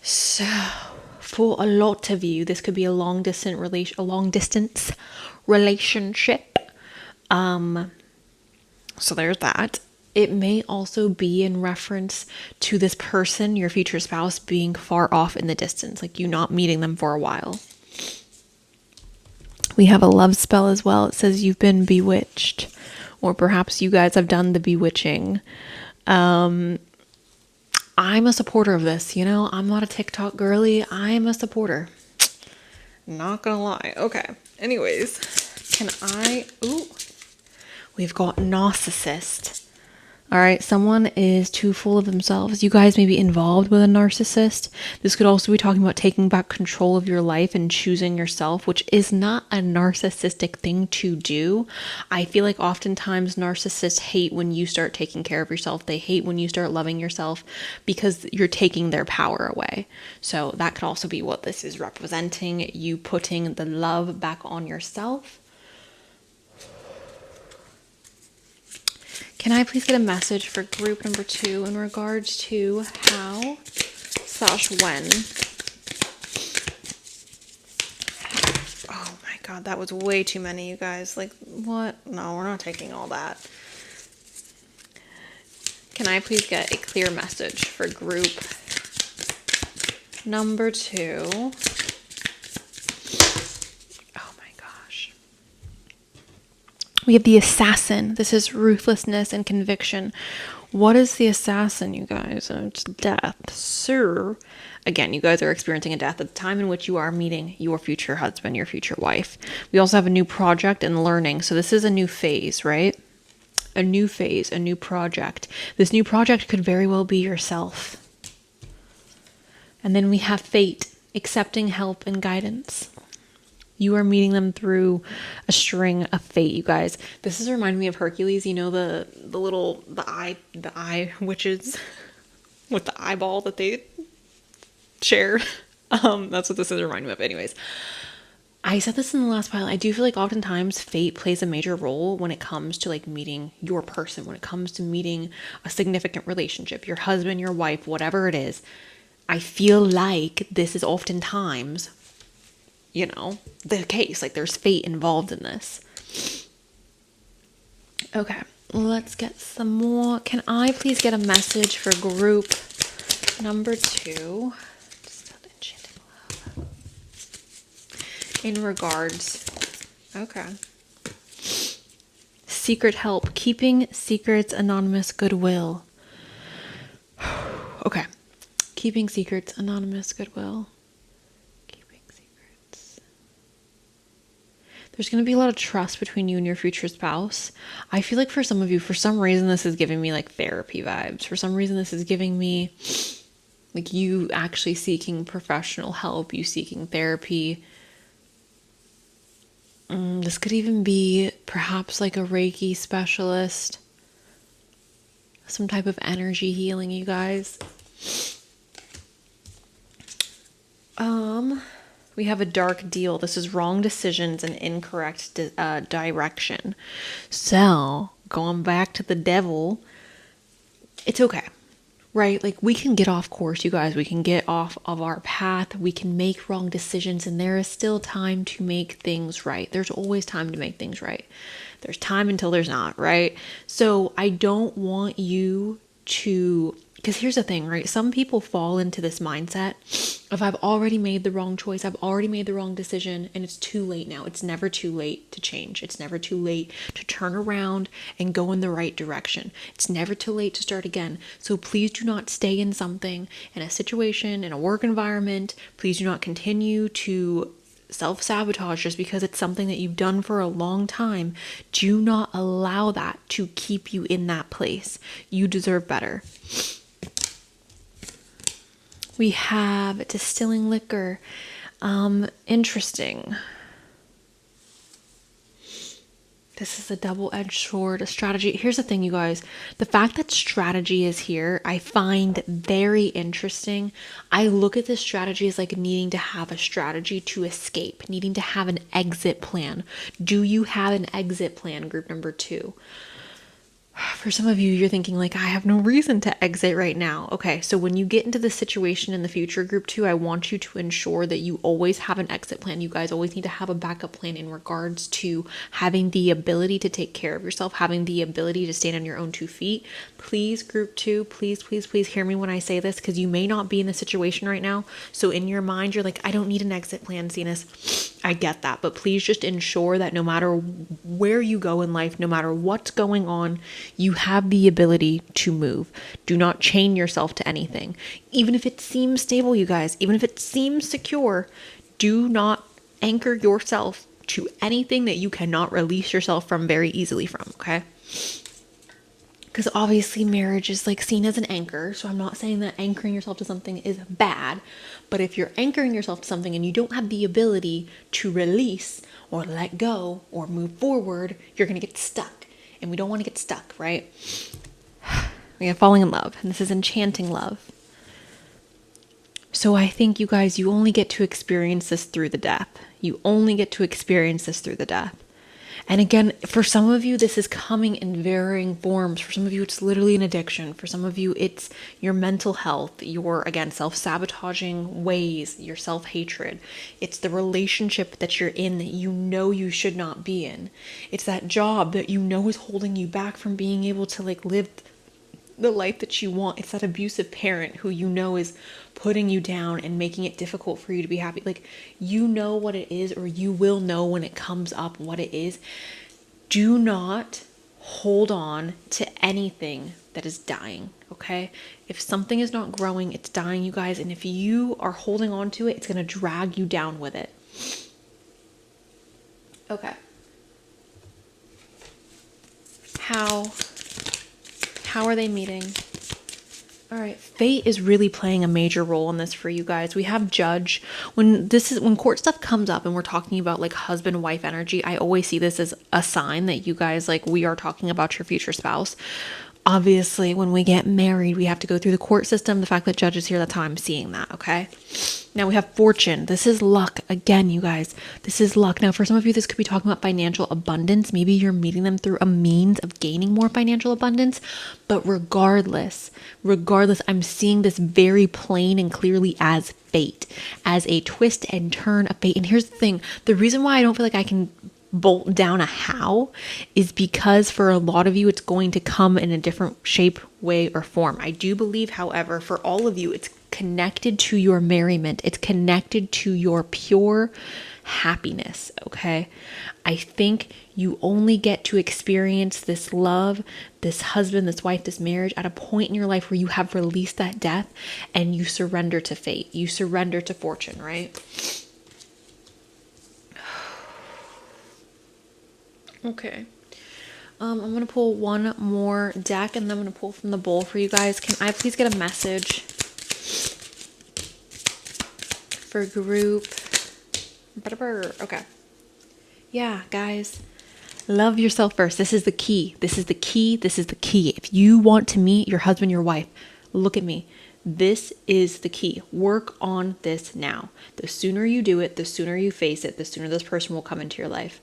So for a lot of you, this could be a long distance relationship. So there's that. It may also be in reference to this person, your future spouse, being far off in the distance, like you not meeting them for a while. We have a love spell as well. It says you've been bewitched, or perhaps you guys have done the bewitching. I'm a supporter of this, you know, I'm not a TikTok girly. I'm a supporter. Not gonna lie. Okay. Anyways, we've got narcissist. All right, someone is too full of themselves. You guys may be involved with a narcissist. This could also be talking about taking back control of your life and choosing yourself, which is not a narcissistic thing to do. I feel like oftentimes narcissists hate when you start taking care of yourself. They hate when you start loving yourself because you're taking their power away. So that could also be what this is representing, you putting the love back on yourself. Can I please get a message for group number 2 in regards to how/when? Oh my God, that was way too many, you guys. Like, what? No, we're not taking all that. Can I please get a clear message for group number 2? We have the assassin. This is ruthlessness and conviction. What is the assassin, you guys? It's death. Sir. Again, you guys are experiencing a death at the time in which you are meeting your future husband, your future wife. We also have a new project and learning. So this is a new phase, right? A new phase, a new project. This new project could very well be yourself. And then we have fate, accepting help and guidance. You are meeting them through a string of fate, you guys. This is reminding me of Hercules. You know, the eye witches with the eyeball that they share. That's what this is reminding me of. Anyways, I said this in the last pile. I do feel like oftentimes fate plays a major role when it comes to like meeting your person, when it comes to meeting a significant relationship, your husband, your wife, whatever it is. I feel like this is oftentimes, you know, the case. Like there's fate involved in this. Okay, let's get some more. Can I please get a message for group number 2? In regards, okay. Secret help, keeping secrets, anonymous goodwill. Okay, keeping secrets, anonymous goodwill. Keeping secrets. There's going to be a lot of trust between you and your future spouse. I feel like for some of you, for some reason, this is giving me like therapy vibes. For some reason, this is giving me like you actually seeking professional help, you seeking therapy. This could even be perhaps like a Reiki specialist, some type of energy healing, you guys. We have a dark deal. This is wrong decisions and incorrect direction. So, going back to the devil, it's okay, right? Like, we can get off course, you guys. We can get off of our path. We can make wrong decisions, and there is still time to make things right. There's always time to make things right. There's time until there's not, right? So I don't want you to, because here's the thing, right? Some people fall into this mindset of I've already made the wrong choice. I've already made the wrong decision, and it's too late now. It's never too late to change. It's never too late to turn around and go in the right direction. It's never too late to start again. So please do not stay in something, in a situation, in a work environment. Please do not continue to self-sabotage just because it's something that you've done for a long time. Do not allow that to keep you in that place. You deserve better. We have distilling liquor. Interesting. This is a double-edged sword, a strategy. Here's the thing, you guys. The fact that strategy is here, I find very interesting. I look at this strategy as like needing to have a strategy to escape, needing to have an exit plan. Do you have an exit plan, group number 2? For some of you, you're thinking like, I have no reason to exit right now. Okay, so when you get into this situation in the future, group 2, I want you to ensure that you always have an exit plan. You guys always need to have a backup plan in regards to having the ability to take care of yourself, having the ability to stand on your own 2 feet. Please, group 2, please, please, please hear me when I say this, because you may not be in the situation right now. So in your mind, you're like, I don't need an exit plan, Cenus. I get that, but please just ensure that no matter where you go in life, no matter what's going on, you have the ability to move. Do not chain yourself to anything. Even if it seems stable, you guys, even if it seems secure, do not anchor yourself to anything that you cannot release yourself from very easily from, okay? Because obviously marriage is like seen as an anchor. So I'm not saying that anchoring yourself to something is bad. But if you're anchoring yourself to something and you don't have the ability to release or let go or move forward, you're going to get stuck. And we don't want to get stuck, right? We have falling in love. And this is enchanting love. So I think you guys, you only get to experience this through the death. You only get to experience this through the death. And again, for some of you, this is coming in varying forms. For some of you, it's literally an addiction. For some of you, it's your mental health, your, again, self-sabotaging ways, your self-hatred. It's the relationship that you're in that you know you should not be in. It's that job that you know is holding you back from being able to like live the life that you want. It's that abusive parent who you know is putting you down and making it difficult for you to be happy. Like, you know what it is, or you will know when it comes up what it is. Do not hold on to anything that is dying, okay? If something is not growing, it's dying, you guys. And if you are holding on to it, it's going to drag you down with it. Okay. How are they meeting? All right, fate is really playing a major role in this for you guys. We have Judge. When court stuff comes up and we're talking about like husband wife energy, I always see this as a sign that you guys, like, we are talking about your future spouse. Obviously, when we get married, we have to go through the court system. The fact that Judge is here, that's how I'm seeing that, okay? Now we have Fortune. This is luck. Again, you guys, this is luck. Now, for some of you, this could be talking about financial abundance. Maybe you're meeting them through a means of gaining more financial abundance. But regardless, I'm seeing this very plain and clearly as fate, as a twist and turn of fate. And here's the thing. The reason why I don't feel like I can bolt down a how is because for a lot of you, it's going to come in a different shape, way, or form. I do believe, however, for all of you, it's connected to your merriment. It's connected to your pure happiness, okay? I think you only get to experience this love, this husband, this wife, this marriage at a point in your life where you have released that death and you surrender to fate. You surrender to fortune, right? Okay. I'm going to pull one more deck and then I'm going to pull from the bowl for you guys. Can I please get a message for group? Okay. Yeah, guys. Love yourself first. This is the key. This is the key. This is the key. If you want to meet your husband, your wife, look at me. This is the key. Work on this now. The sooner you do it, the sooner you face it, the sooner this person will come into your life.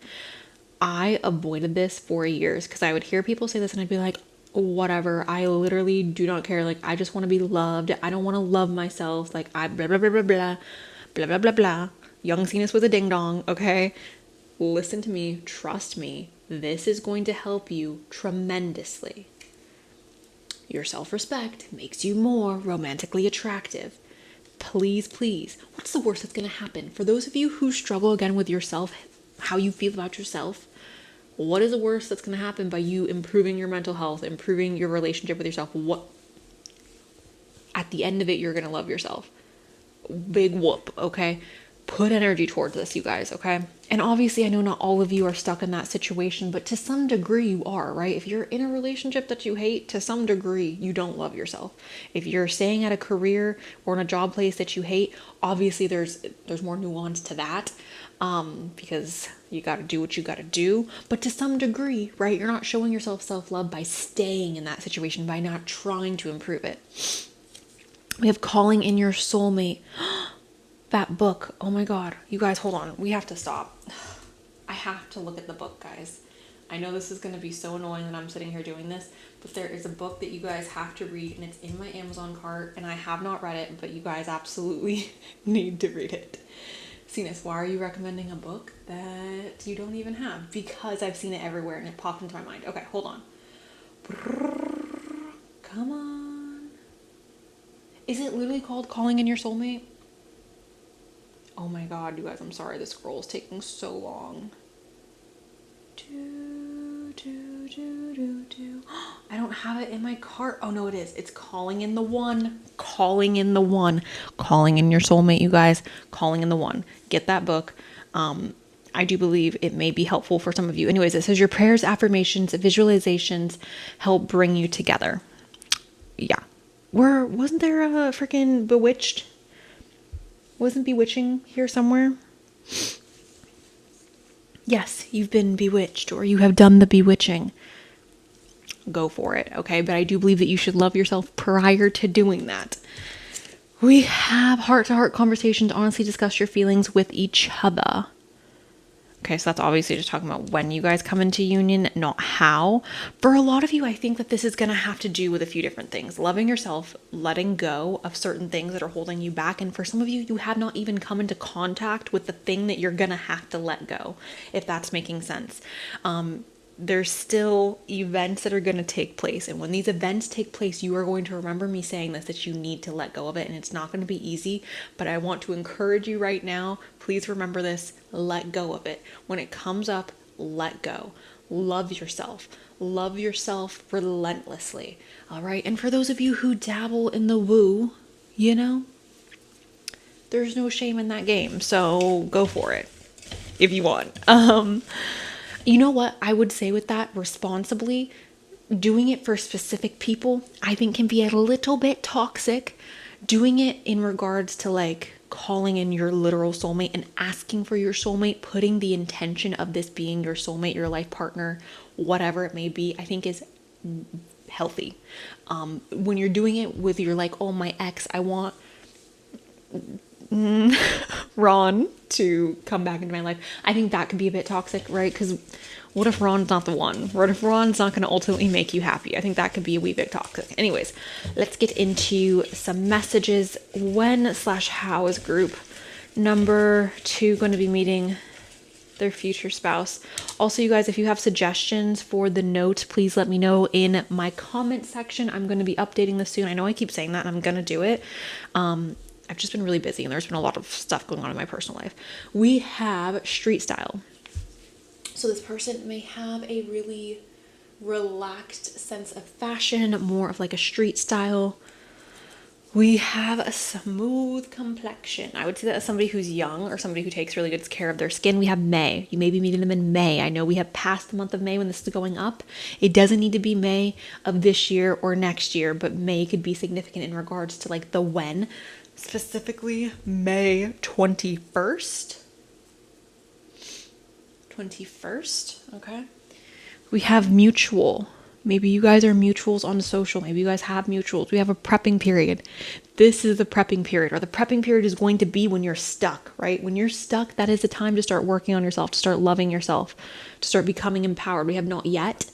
I avoided this for years because I would hear people say this and I'd be like, whatever. I literally do not care. Like, I just want to be loved. I don't want to love myself. Like, I blah, blah, blah, blah, blah, blah, blah, blah, blah. Young Cenus with a ding dong. Okay. Listen to me. Trust me. This is going to help you tremendously. Your self-respect makes you more romantically attractive. Please, please. What's the worst that's going to happen? For those of you who struggle again with yourself, how you feel about yourself, what is the worst that's going to happen by you improving your mental health, improving your relationship with yourself? What? At the end of it, you're going to love yourself. Big whoop, okay? Put energy towards this, you guys, okay? And obviously, I know not all of you are stuck in that situation, but to some degree you are, right? If you're in a relationship that you hate, to some degree, you don't love yourself. If you're staying at a career or in a job place that you hate, obviously there's more nuance to that, because you got to do what you got to do. But to some degree, right, you're not showing yourself self-love by staying in that situation, by not trying to improve it. We have calling in your soulmate. That book. Oh my God. You guys, hold on. We have to stop. I have to look at the book, guys. I know this is going to be so annoying that I'm sitting here doing this, but there is a book that you guys have to read and it's in my Amazon cart and I have not read it, but you guys absolutely need to read it. Cenus, why are you recommending a book that you don't even have? Because I've seen it everywhere and it popped into my mind. Okay, hold on. Come on. Is it literally called Calling in Your Soulmate? Oh my God, you guys, I'm sorry. This scroll is taking so long. I don't have it in my cart. Oh no, it is. It's Calling in the One. Calling in the One. Calling in Your Soulmate, you guys. Calling in the One. Get that book. I do believe it may be helpful for some of you. Anyways, it says your prayers, affirmations, visualizations help bring you together. Yeah. Wasn't there a freaking Bewitched? Wasn't bewitching here somewhere? Yes, you've been bewitched or you have done the bewitching. Go for it, okay? But I do believe that you should love yourself prior to doing that. We have heart-to-heart conversations, honestly discuss your feelings with each other. Okay, so that's obviously just talking about when you guys come into union, not how. For a lot of you, I think that this is going to have to do with a few different things. Loving yourself, letting go of certain things that are holding you back. And for some of you, you have not even come into contact with the thing that you're going to have to let go, if that's making sense. There's still events that are going to take place. And when these events take place, you are going to remember me saying this, that you need to let go of it. And it's not going to be easy, but I want to encourage you right now. Please remember this, let go of it. When it comes up, let go. Love yourself. Love yourself relentlessly. All right. And for those of you who dabble in the woo, you know, there's no shame in that game. So go for it if you want. You know what I would say with that, responsibly, doing it for specific people, I think can be a little bit toxic. Doing it in regards to like calling in your literal soulmate and asking for your soulmate, putting the intention of this being your soulmate, your life partner, whatever it may be, I think is healthy. When you're doing it with your like, oh, my ex, I want Ron to come back into my life, I think that could be a bit toxic, right? Because what if Ron's not the one? What if Ron's not going to ultimately make you happy? I think that could be a wee bit toxic. Anyways, let's get into some messages. When/how is group number 2 going to be meeting their future spouse. Also, you guys, if you have suggestions for the notes, please let me know in my comment section. I'm going to be updating this soon. I know I keep saying that and I'm going to do it. I've just been really busy and there's been a lot of stuff going on in my personal life. We have street style. So this person may have a really relaxed sense of fashion, more of like a street style. We have a smooth complexion. I would say that as somebody who's young or somebody who takes really good care of their skin. We have May. You may be meeting them in May. I know we have passed the month of May when this is going up. It doesn't need to be May of this year or next year, but May could be significant in regards to like the when. Specifically, May 21st. 21st, okay. We have mutual. Maybe you guys are mutuals on social. Maybe you guys have mutuals. We have a prepping period. This is the prepping period, or the prepping period is going to be when you're stuck, right? When you're stuck, that is the time to start working on yourself, to start loving yourself, to start becoming empowered. We have not yet.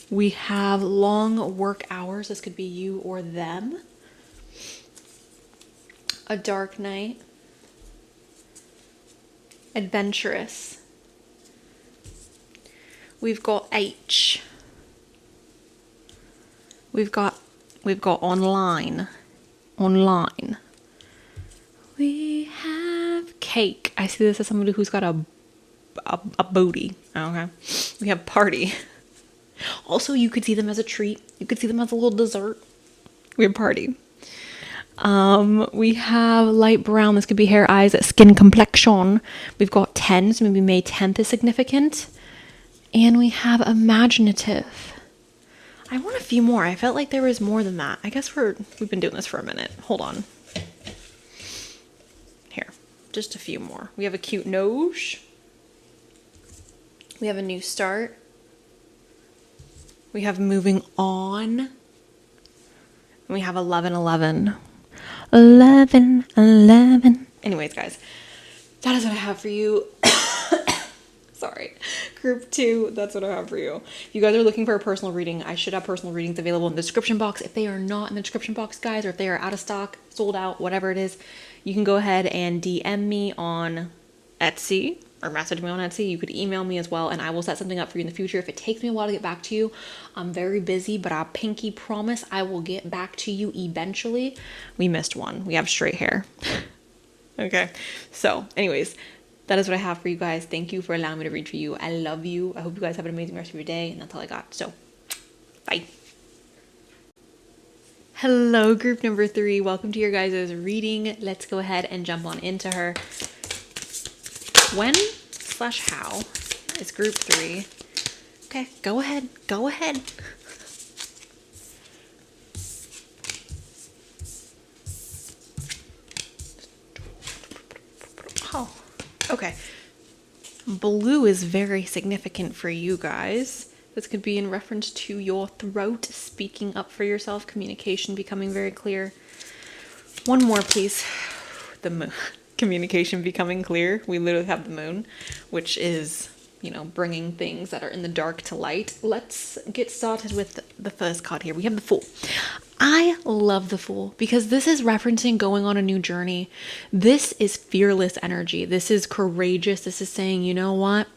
We have long work hours. This could be you or them. A dark night. Adventurous. We've got H. We've got online. Online. We have cake. I see this as somebody who's got a booty. Okay. We have party. Also, you could see them as a treat. You could see them as a little dessert. We have party. We have light brown. This could be hair, eyes, skin complexion. We've got 10, so maybe May 10th is significant. And we have imaginative. I want a few more. I felt like there was more than that. I guess we've been doing this for a minute. Hold on. Here, just a few more. We have a cute nose. We have a new start. We have moving on. And we have 11-11. 11-11. Anyways, guys, that is what I have for you. Sorry. Group 2, that's what I have for you. If you guys are looking for a personal reading, I should have personal readings available in the description box. If they are not in the description box, guys, or if they are out of stock, sold out, whatever it is, you can go ahead and DM me on Etsy or message me on Etsy. You could email me as well, and I will set something up for you in the future. If it takes me a while to get back to you, I'm very busy, but I pinky promise I will get back to you eventually. We missed one. We have straight hair. Okay. So anyways, that is what I have for you guys. Thank you for allowing me to read for you. I love you. I hope you guys have an amazing rest of your day, and that's all I got. So, bye. Hello, group number 3. Welcome to your guys' reading. Let's go ahead and jump on into her. When/how is group 3. Okay, go ahead. Go ahead. Oh. Okay, blue is very significant for you guys. This could be in reference to your throat, speaking up for yourself, communication becoming very clear. One more, please. The moon. Communication becoming clear. We literally have the moon, which is, you know, bringing things that are in the dark to light. Let's get started with the first card here. We have the Fool. I love the Fool because this is referencing going on a new journey. This is fearless energy. This is courageous. This is saying, you know what?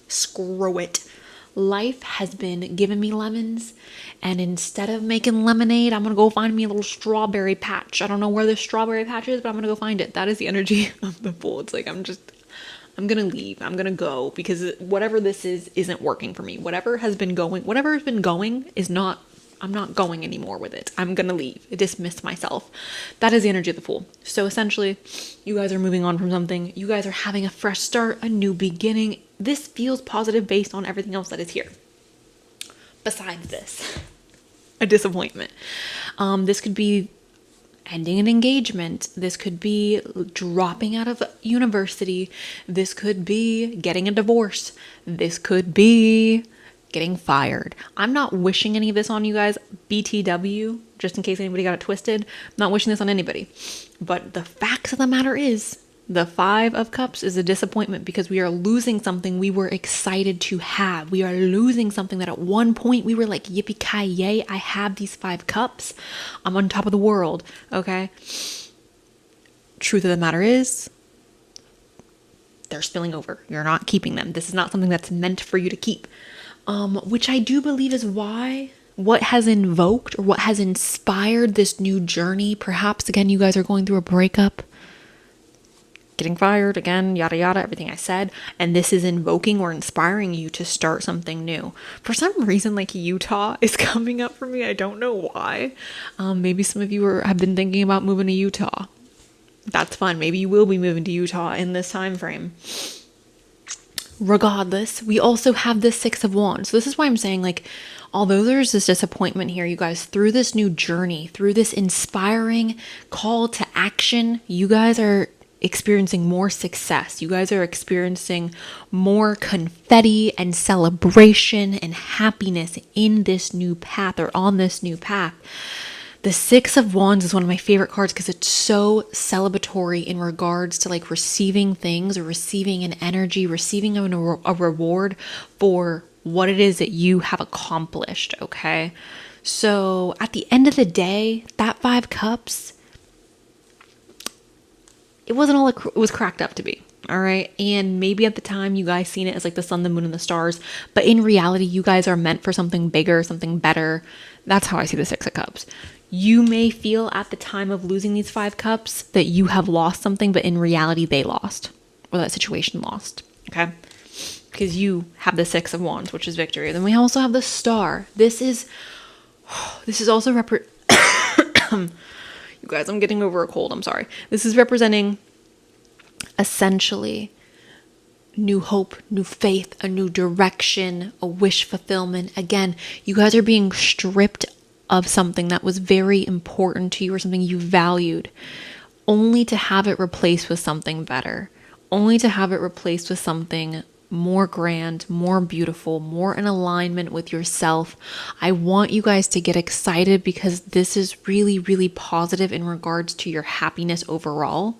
Screw it. Life has been giving me lemons, and instead of making lemonade, I'm going to go find me a little strawberry patch. I don't know where the strawberry patch is, but I'm going to go find it. That is the energy of the Fool. It's like, I'm going to leave. I'm going to go because whatever this is isn't working for me. Whatever has been going is not, I'm not going anymore with it. I'm going to leave. Dismiss myself. That is the energy of the Fool. So essentially, you guys are moving on from something. You guys are having a fresh start, a new beginning. This feels positive based on everything else that is here. Besides this, a disappointment. This could be ending an engagement. This could be dropping out of university. This could be getting a divorce. This could be getting fired. I'm not wishing any of this on you guys. BTW, just in case anybody got it twisted. I'm not wishing this on anybody. But the facts of the matter is, the 5 of Cups is a disappointment because we are losing something we were excited to have. We are losing something that at one point we were like, yippee-ki-yay, I have these 5 cups. I'm on top of the world, okay? Truth of the matter is, they're spilling over. You're not keeping them. This is not something that's meant for you to keep. Which I do believe is why what has invoked or what has inspired this new journey. Perhaps again, you guys are going through a breakup, getting fired again, yada yada, everything I said, and this is invoking or inspiring you to start something new. For some reason, like Utah is coming up for me. I don't know why. Maybe some of you have been thinking about moving to Utah. That's fun. Maybe you will be moving to Utah in this time frame. Regardless, we also have the Six of Wands. So this is why I'm saying, like, although there's this disappointment here, you guys, through this new journey, through this inspiring call to action, you guys are experiencing more success. You guys are experiencing more confetti and celebration and happiness in this new path, or on this new path. The Six of Wands is one of my favorite cards because it's so celebratory in regards to like receiving things or receiving an energy, receiving a reward for what it is that you have accomplished, okay? So at the end of the day, that Five Cups, it wasn't all it was cracked up to be, all right? And maybe at the time you guys seen it as like the sun, the moon, and the stars, but in reality, you guys are meant for something bigger, something better. That's how I see the Six of Cups. You may feel at the time of losing these Five Cups that you have lost something, but in reality, they lost, or that situation lost, okay? Because you have the Six of Wands, which is victory. Then we also have the Star. This is also you guys, I'm getting over a cold. I'm sorry. This is representing essentially new hope, new faith, a new direction, a wish fulfillment. Again, you guys are being stripped of something that was very important to you or something you valued, only to have it replaced with something better, only to have it replaced with something more grand, more beautiful, more in alignment with yourself. I want you guys to get excited because this is really, really positive in regards to your happiness overall.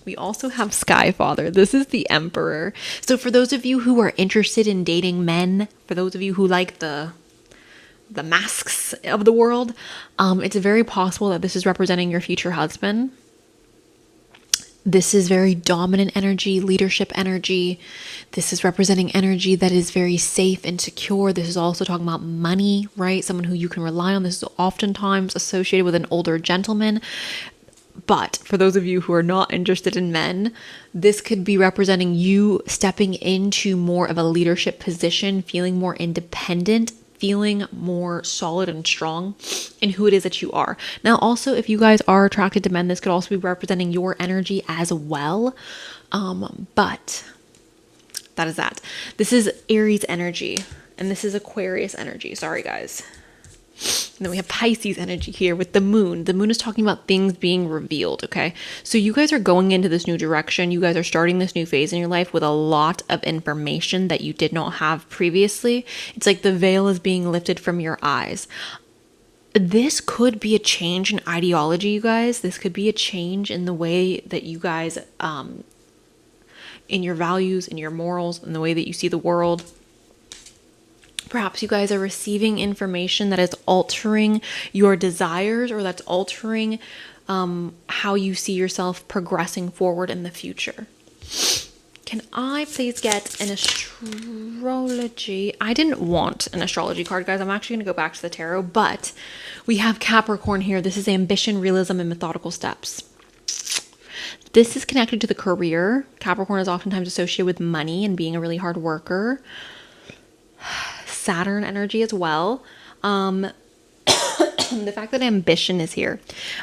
We also have Sky Father. This is the Emperor. So for those of you who are interested in dating men, for those of you who like the masks of the world, it's very possible that this is representing your future husband. This is very dominant energy, leadership energy. This is representing energy that is very safe and secure. This is also talking about money, right? Someone who you can rely on. This is oftentimes associated with an older gentleman. But for those of you who are not interested in men, this could be representing you stepping into more of a leadership position, feeling more independent, feeling more solid and strong in who it is that you are. Now, also, if you guys are attracted to men, this could also be representing your energy as well. But that is that. This is Aries energy, and this is Aquarius energy. Sorry, guys. And then we have Pisces energy here with the moon. The moon is talking about things being revealed, okay? So you guys are going into this new direction. You guys are starting this new phase in your life with a lot of information that you did not have previously. It's like the veil is being lifted from your eyes. This could be a change in ideology, you guys. This could be a change in the way that you guys, in your values, in your morals, in the way that you see the world. Perhaps you guys are receiving information that is altering your desires, or that's altering how you see yourself progressing forward in the future. Can I please get an astrology? I didn't want an astrology card, guys. I'm actually going to go back to the tarot, but we have Capricorn here. This is ambition, realism, and methodical steps. This is connected to the career. Capricorn is oftentimes associated with money and being a really hard worker. Saturn energy as well. The fact that ambition is here,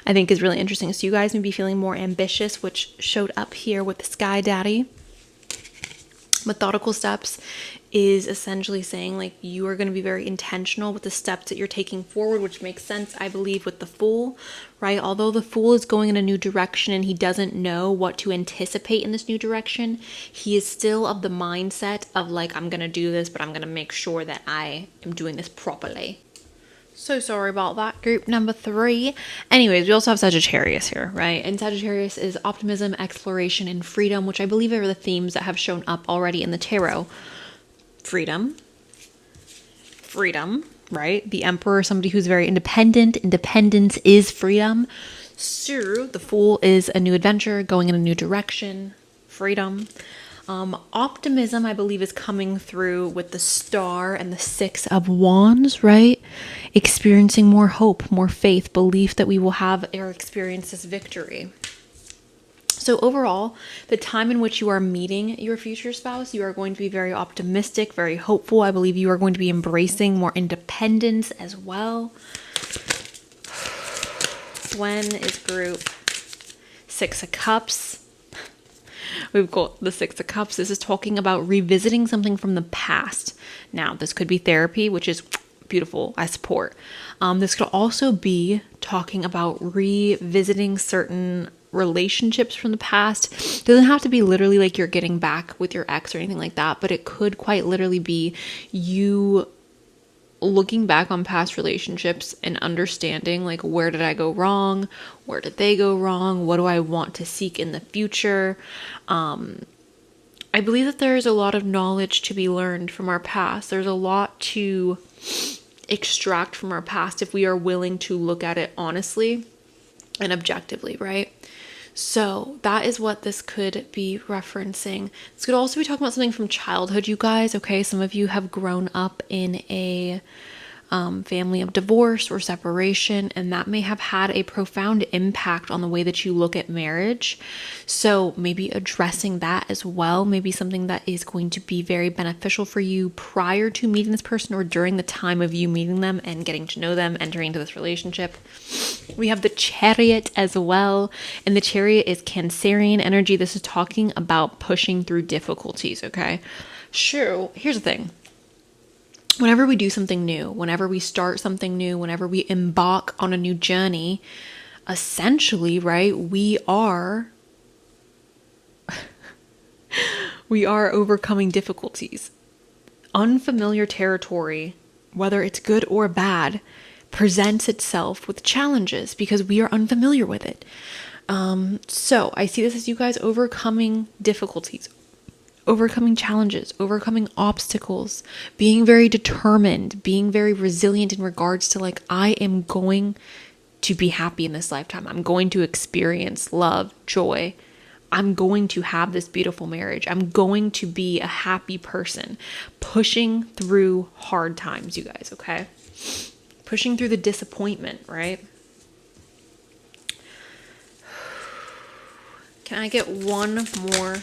I think, is really interesting. So you guys may be feeling more ambitious, which showed up here with the Sky Daddy. Methodical steps is essentially saying like you are going to be very intentional with the steps that you're taking forward, which makes sense, I believe, with the Fool, right? Although the Fool is going in a new direction and he doesn't know what to anticipate in this new direction, he is still of the mindset of like, I'm going to do this, but I'm going to make sure that I am doing this properly. So sorry about that. Group number 3. Anyways, we also have Sagittarius here, right? And Sagittarius is optimism, exploration, and freedom, which I believe are the themes that have shown up already in the tarot. Freedom, right? The Emperor, somebody who's very independent. Independence is freedom. So the Fool is a new adventure, going in a new direction. Freedom. Optimism, I believe, is coming through with the Star and the Six of Wands, right? Experiencing more hope, more faith, belief that we will have or experience this victory. So overall, the time in which you are meeting your future spouse, you are going to be very optimistic, very hopeful. I believe you are going to be embracing more independence as well. When is group Six of Cups? We've got the Six of Cups. This is talking about revisiting something from the past. Now, this could be therapy, which is beautiful. I support. This could also be talking about revisiting certain relationships from the past. It doesn't have to be literally like you're getting back with your ex or anything like that, but it could quite literally be you looking back on past relationships and understanding, like, where did I go wrong? Where did they go wrong? What do I want to seek in the future? I believe that there is a lot of knowledge to be learned from our past. There's a lot to extract from our past if we are willing to look at it honestly and objectively, right? So that is what this could be referencing. This could also be talking about something from childhood, you guys. Okay, some of you have grown up in a family of divorce or separation, and that may have had a profound impact on the way that you look at marriage. So maybe addressing that as well, maybe something that is going to be very beneficial for you prior to meeting this person or during the time of you meeting them and getting to know them, entering into this relationship. We have the Chariot as well, and the Chariot is Cancerian energy. This is talking about pushing through difficulties, okay? Sure, here's the thing. Whenever we do something new, whenever we start something new, whenever we embark on a new journey, essentially, right, we are overcoming difficulties. Unfamiliar territory, whether it's good or bad, presents itself with challenges because we are unfamiliar with it. So I see this as you guys overcoming difficulties, overcoming challenges, overcoming obstacles, being very determined, being very resilient in regards to, like, I am going to be happy in this lifetime. I'm going to experience love, joy. I'm going to have this beautiful marriage. I'm going to be a happy person. Pushing through hard times, you guys, okay? Pushing through the disappointment, right? Can I get one more?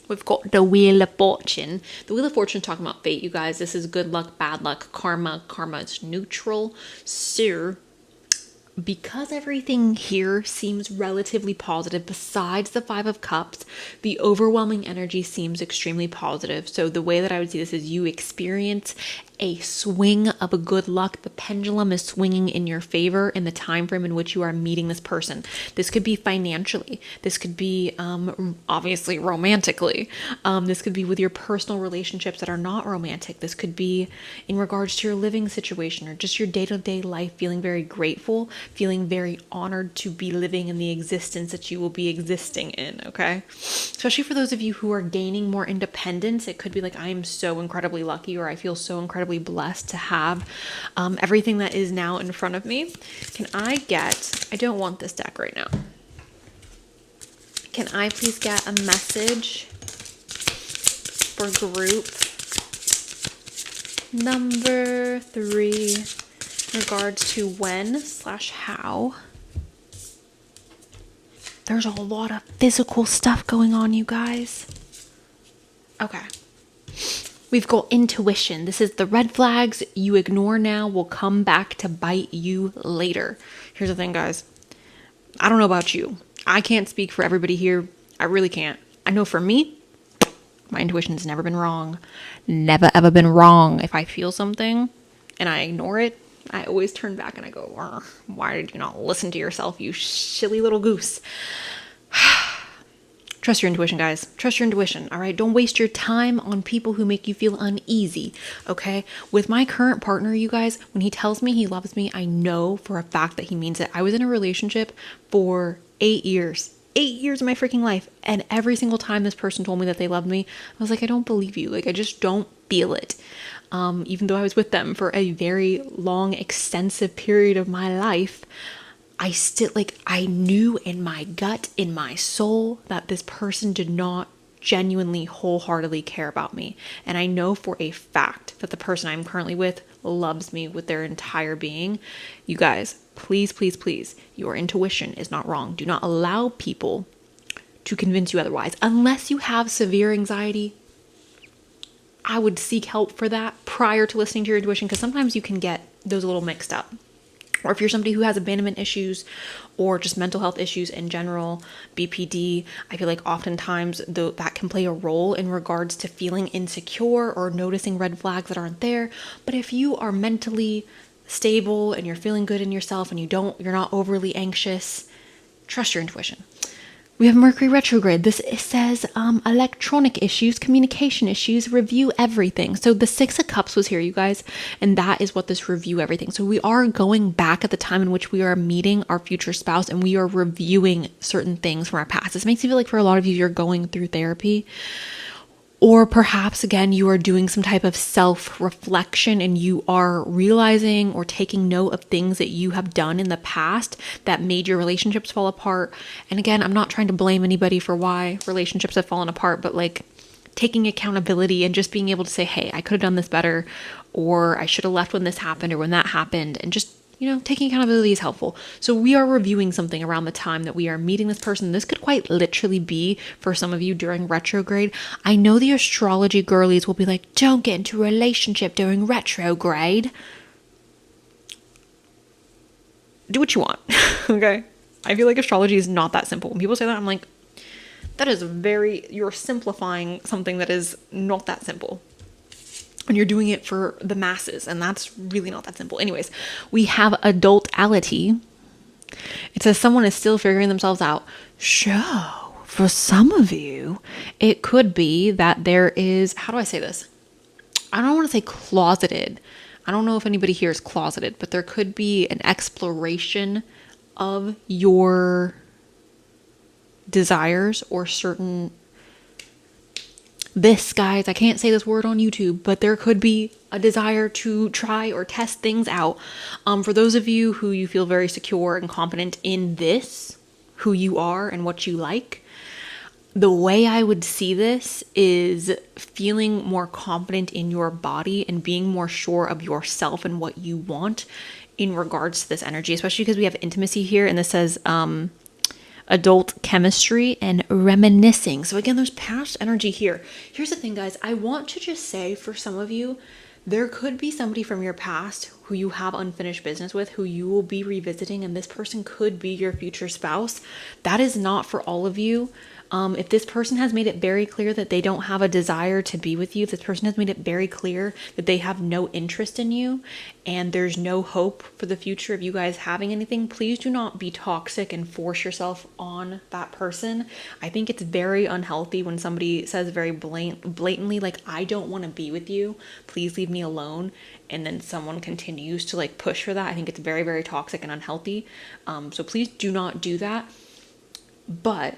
We've got the Wheel of Fortune. The Wheel of Fortune is talking about fate, you guys. This is good luck, bad luck, karma. Karma is neutral. So, because everything here seems relatively positive, besides the Five of Cups, the overwhelming energy seems extremely positive. So the way that I would see this is you experience a swing of a good luck. The pendulum is swinging in your favor in the time frame in which you are meeting this person. This could be financially. This could be obviously romantically. This could be with your personal relationships that are not romantic. This could be in regards to your living situation or just your day-to-day life, feeling very grateful, feeling very honored to be living in the existence that you will be existing in, okay? Especially for those of you who are gaining more independence, it could be like, I am so incredibly lucky, or I feel so incredibly blessed to have everything that is now in front of me. Can I get, I don't want this deck right now. Can I please get a message for group number 3 in regards to when/how? There's a lot of physical stuff going on, you guys. Okay. We've got intuition. This is the red flags you ignore now will come back to bite you later. Here's the thing, guys. I don't know about you. I can't speak for everybody here. I really can't. I know for me, my intuition's never been wrong. Never ever been wrong. If I feel something and I ignore it, I always turn back and I go, why did you not listen to yourself, you silly little goose? Trust your intuition, guys. Trust your intuition, all right? Don't waste your time on people who make you feel uneasy, okay? With my current partner, you guys, when he tells me he loves me, I know for a fact that he means it. I was in a relationship for 8 years. 8 years of my freaking life. And every single time this person told me that they loved me, I was like, I don't believe you. Like, I just don't feel it. Even though I was with them for a very long, extensive period of my life, I knew in my gut, in my soul, that this person did not genuinely, wholeheartedly care about me. And I know for a fact that the person I'm currently with loves me with their entire being. You guys, please, please, please, your intuition is not wrong. Do not allow people to convince you otherwise. Unless you have severe anxiety, I would seek help for that prior to listening to your intuition, because sometimes you can get those a little mixed up. Or if you're somebody who has abandonment issues or just mental health issues in general, BPD, I feel like oftentimes that can play a role in regards to feeling insecure or noticing red flags that aren't there. But if you are mentally stable and you're feeling good in yourself and you're not overly anxious, trust your intuition. We have Mercury retrograde. This says electronic issues, communication issues, review everything. So the Six of Cups was here, you guys, and that is what this review everything. So we are going back at the time in which we are meeting our future spouse and we are reviewing certain things from our past. This makes me feel like for a lot of you, you're going through therapy. Or perhaps, again, you are doing some type of self-reflection and you are realizing or taking note of things that you have done in the past that made your relationships fall apart. And again, I'm not trying to blame anybody for why relationships have fallen apart, but like taking accountability and just being able to say, hey, I could have done this better, or I should have left when this happened or when that happened, and just taking accountability is helpful. So we are reviewing something around the time that we are meeting this person. This could quite literally be for some of you during retrograde. I know the astrology girlies will be like, don't get into a relationship during retrograde. Do what you want, okay? I feel like astrology is not that simple. When people say that, I'm like, you're simplifying something that is not that simple. And you're doing it for the masses, and that's really not that simple. Anyways, we have adultality. It says someone is still figuring themselves out. So, for some of you, it could be that there is, how do I say this? I don't want to say closeted. I don't know if anybody here is closeted, but there could be an exploration of your desires or certain... guys, I can't say this word on YouTube, but there could be a desire to try or test things out. For those of you who you feel very secure and confident in this, who you are and what you like, the way I would see this is feeling more confident in your body and being more sure of yourself and what you want in regards to this energy, especially because we have intimacy here, and this says adult chemistry and reminiscing. So again, there's past energy here. Here's the thing, guys. I want to just say for some of you, there could be somebody from your past who you have unfinished business with, who you will be revisiting, and this person could be your future spouse. That is not for all of you. If this person has made it very clear that they don't have a desire to be with you, if this person has made it very clear that they have no interest in you and there's no hope for the future of you guys having anything, please do not be toxic and force yourself on that person. I think it's very unhealthy when somebody says very blatantly, like, I don't want to be with you, please leave me alone, and then someone continues to like push for that. I think it's very, very toxic and unhealthy. So please do not do that. But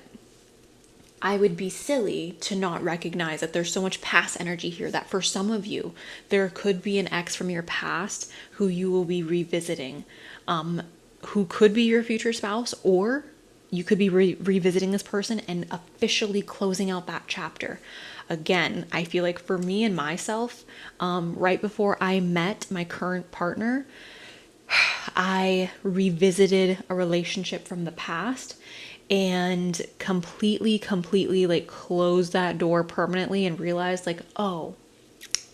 I would be silly to not recognize that there's so much past energy here that for some of you, there could be an ex from your past who you will be revisiting, who could be your future spouse, or you could be revisiting this person and officially closing out that chapter. Again, I feel like for me and myself, right before I met my current partner, I revisited a relationship from the past and completely like closed that door permanently and realized like, oh,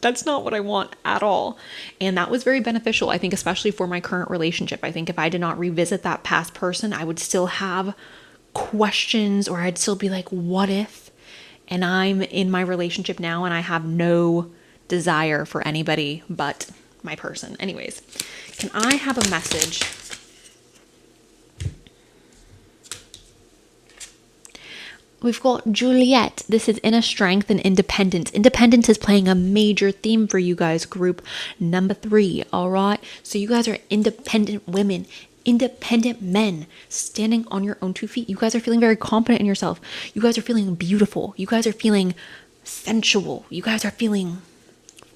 that's not what I want at all. And that was very beneficial, I think, especially for my current relationship. I think if I did not revisit that past person, I would still have questions, or I'd still be like, what if? And I'm in my relationship now and I have no desire for anybody but my person. Anyways, can I have a message? We've got Juliet. This is inner strength and independence. Independence is playing a major theme for you guys, group number 3. All right. So you guys are independent women, independent men, standing on your own 2 feet. You guys are feeling very confident in yourself. You guys are feeling beautiful. You guys are feeling sensual. You guys are feeling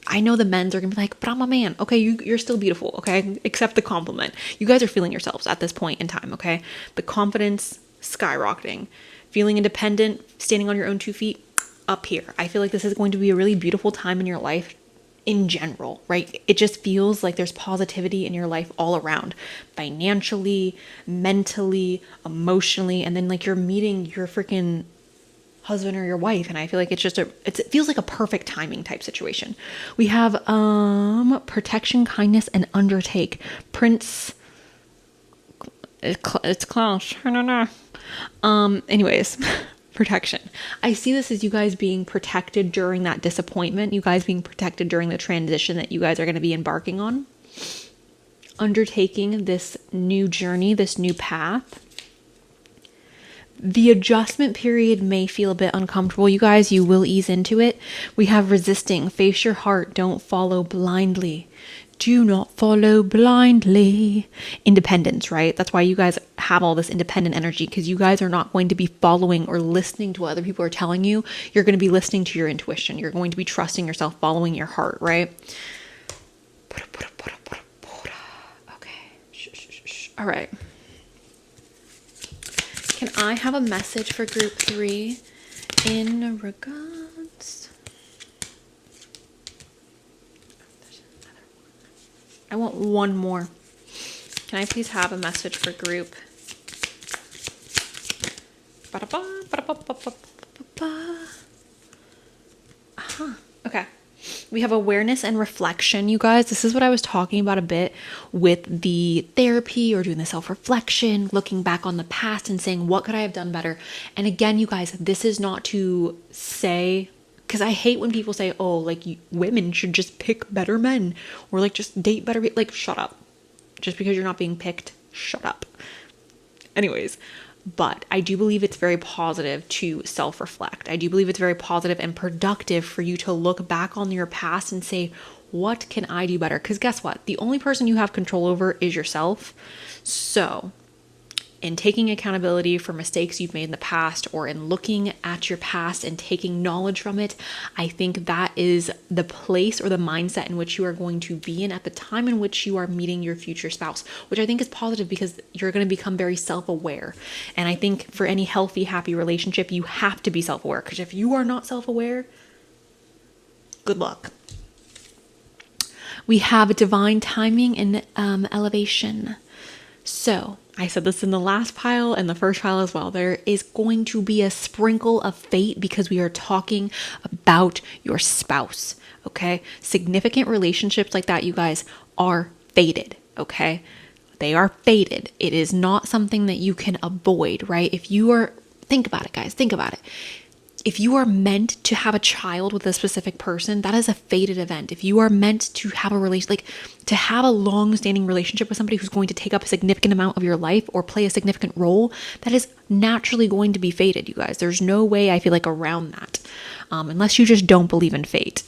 I know the men's are gonna be like, but I'm a man. Okay, you're still beautiful. Okay, accept the compliment. You guys are feeling yourselves at this point in time. Okay, the confidence skyrocketing, feeling independent, standing on your own 2 feet, up here. I feel like this is going to be a really beautiful time in your life in general, right? It just feels like there's positivity in your life all around, financially, mentally, emotionally, and then like you're meeting your freaking husband or your wife, and I feel like it feels like a perfect timing type situation. We have protection, kindness, and undertake. Prince, it's close. I don't know. Anyways, protection. I see this as you guys being protected during that disappointment, you guys being protected during the transition that you guys are going to be embarking on, undertaking this new journey, this new path. The adjustment period may feel a bit uncomfortable, you guys. You will ease into it. We have resisting, face your heart, don't follow blindly. Do not follow blindly. Independence, right? That's why you guys have all this independent energy, because you guys are not going to be following or listening to what other people are telling you. You're going to be listening to your intuition. You're going to be trusting yourself, following your heart, right? Okay. All right. Can I have a message for group 3 in regards? I want one more. Can I please have a message for group? Okay. We have awareness and reflection, you guys. This is what I was talking about a bit with the therapy or doing the self-reflection, looking back on the past and saying, what could I have done better? And again, you guys, this is not to say, because I hate when people say, oh, like women should just pick better men or like just date better. Like, shut up. Just because you're not being picked, shut up. Anyways, but I do believe it's very positive to self-reflect. I do believe it's very positive and productive for you to look back on your past and say, what can I do better? Because guess what? The only person you have control over is yourself. So in taking accountability for mistakes you've made in the past, or in looking at your past and taking knowledge from it, I think that is the place or the mindset in which you are going to be in at the time in which you are meeting your future spouse, which I think is positive because you're going to become very self-aware. And I think for any healthy, happy relationship, you have to be self-aware, because if you are not self-aware, good luck. We have divine timing and elevation. So I said this in the last pile and the first pile as well. There is going to be a sprinkle of fate because we are talking about your spouse, okay? Significant relationships like that, you guys, are fated, okay? They are fated. It is not something that you can avoid, right? If you are, think about it, guys, think about it. If you are meant to have a child with a specific person, that is a fated event. If you are meant to have a to have a long-standing relationship with somebody who's going to take up a significant amount of your life or play a significant role, that is naturally going to be fated, you guys. There's no way, I feel like, around that, unless you just don't believe in fate.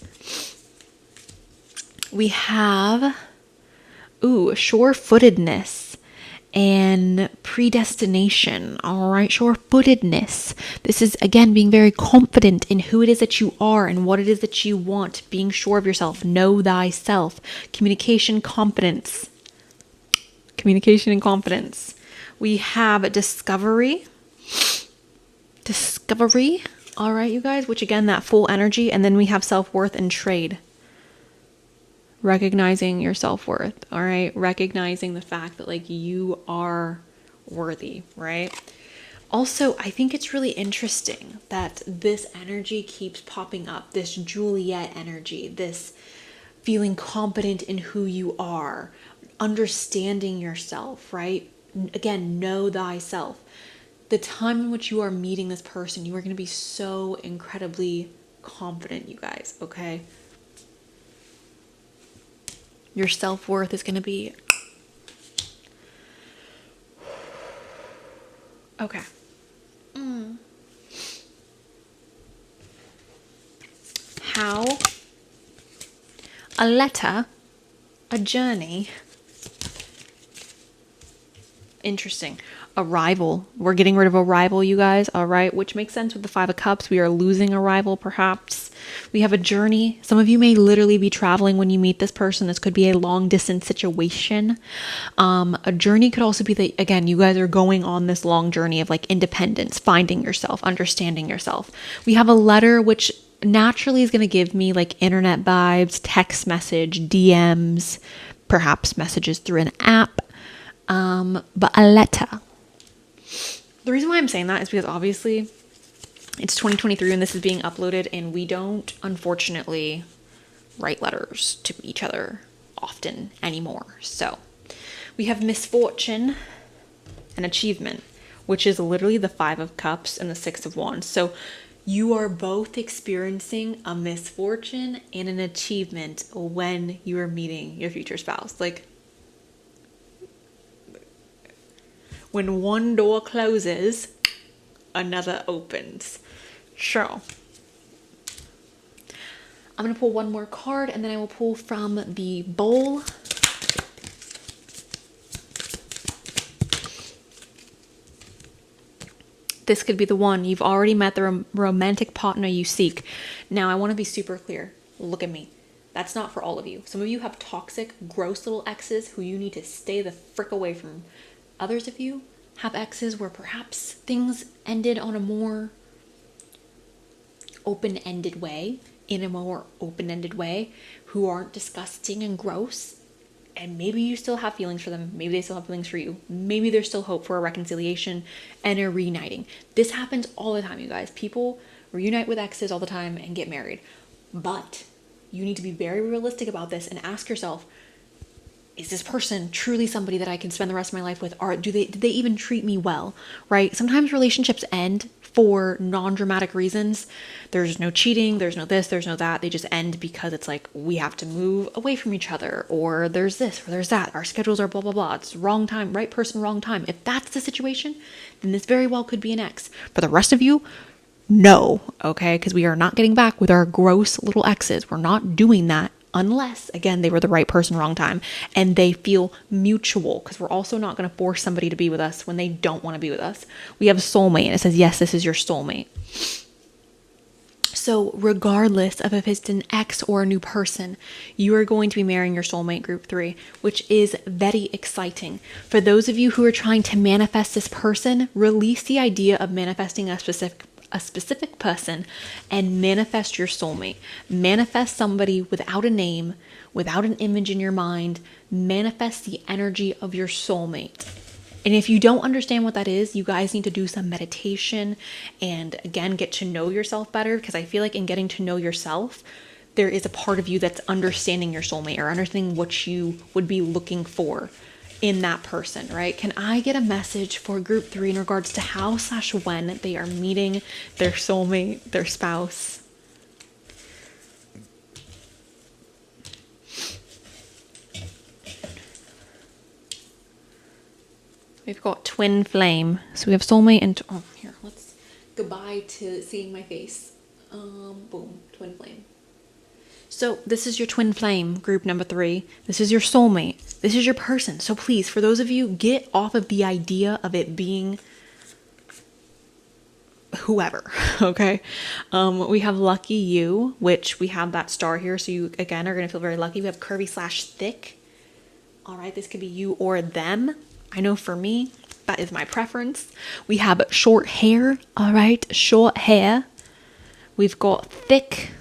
We have, sure-footedness and predestination. All right, sure-footedness. This is, again, being very confident in who it is that you are and what it is that you want, being sure of yourself, know thyself, communication, confidence. Communication and confidence. We have discovery. All right, you guys, which again, that full energy. And then we have self-worth and trade. Recognizing your self-worth, all right? Recognizing the fact that like you are worthy, right? Also, I think it's really interesting that this energy keeps popping up, this Juliet energy, this feeling confident in who you are, understanding yourself, right? Again, know thyself. The time in which you are meeting this person, you are going to be so incredibly confident, you guys, okay? Your self-worth is going to be... Okay. How a letter, a journey. Interesting. Arrival. We're getting rid of arrival, you guys. All right. Which makes sense with the 5 of Cups. We are losing arrival, perhaps. We have a journey. Some of you may literally be traveling when you meet this person. This could be a long distance situation. A journey could also be that, again, you guys are going on this long journey of like independence, finding yourself, understanding yourself. We have a letter, which naturally is going to give me like internet vibes, text message, DMs, perhaps messages through an app, but a letter. The reason why I'm saying that is because obviously it's 2023 and this is being uploaded, and we don't, unfortunately, write letters to each other often anymore. So we have misfortune and achievement, which is literally the 5 of Cups and the 6 of Wands. So you are both experiencing a misfortune and an achievement when you are meeting your future spouse. Like, when one door closes, another opens. So I'm going to pull one more card, and then I will pull from the bowl. This could be the one. You've already met the romantic partner you seek. Now, I want to be super clear. Look at me. That's not for all of you. Some of you have toxic, gross little exes who you need to stay the frick away from. Others of you have exes where perhaps things ended on a more open-ended way, who aren't disgusting and gross. And maybe you still have feelings for them. Maybe they still have feelings for you. Maybe there's still hope for a reconciliation and a reuniting. This happens all the time, you guys. People reunite with exes all the time and get married. But you need to be very realistic about this and ask yourself, is this person truly somebody that I can spend the rest of my life with? Or did they even treat me well, right? Sometimes relationships end for non-dramatic reasons. There's no cheating, there's no this, there's no that. They just end because it's like, we have to move away from each other, or there's this, or there's that. Our schedules are blah, blah, blah. It's wrong time, right person, wrong time. If that's the situation, then this very well could be an ex. For the rest of you, no, okay? Because we are not getting back with our gross little exes. We're not doing that. Unless, again, they were the right person, wrong time, and they feel mutual, because we're also not going to force somebody to be with us when they don't want to be with us. We have a soulmate, and it says, yes, this is your soulmate. So regardless of if it's an ex or a new person, you are going to be marrying your soulmate, group 3, which is very exciting. For those of you who are trying to manifest this person, release the idea of manifesting a specific person and manifest your soulmate. Manifest somebody without a name, without an image in your mind. Manifest the energy of your soulmate. And if you don't understand what that is, you guys need to do some meditation and, again, get to know yourself better, because I feel like in getting to know yourself, there is a part of you that's understanding your soulmate or understanding what you would be looking for in that person, right? Can I get a message for group 3 in regards to how/when they are meeting their soulmate, their spouse? We've got twin flame. So we have soulmate and, oh, here, let's goodbye to seeing my face. Boom, twin flame. So this is your twin flame, group number 3. This is your soulmate. This is your person. So please, for those of you, get off of the idea of it being whoever, okay? We have lucky you, which we have that star here. So you, again, are going to feel very lucky. We have curvy/thick. All right, this could be you or them. I know for me, that is my preference. We have short hair. All right, short hair. We've got thick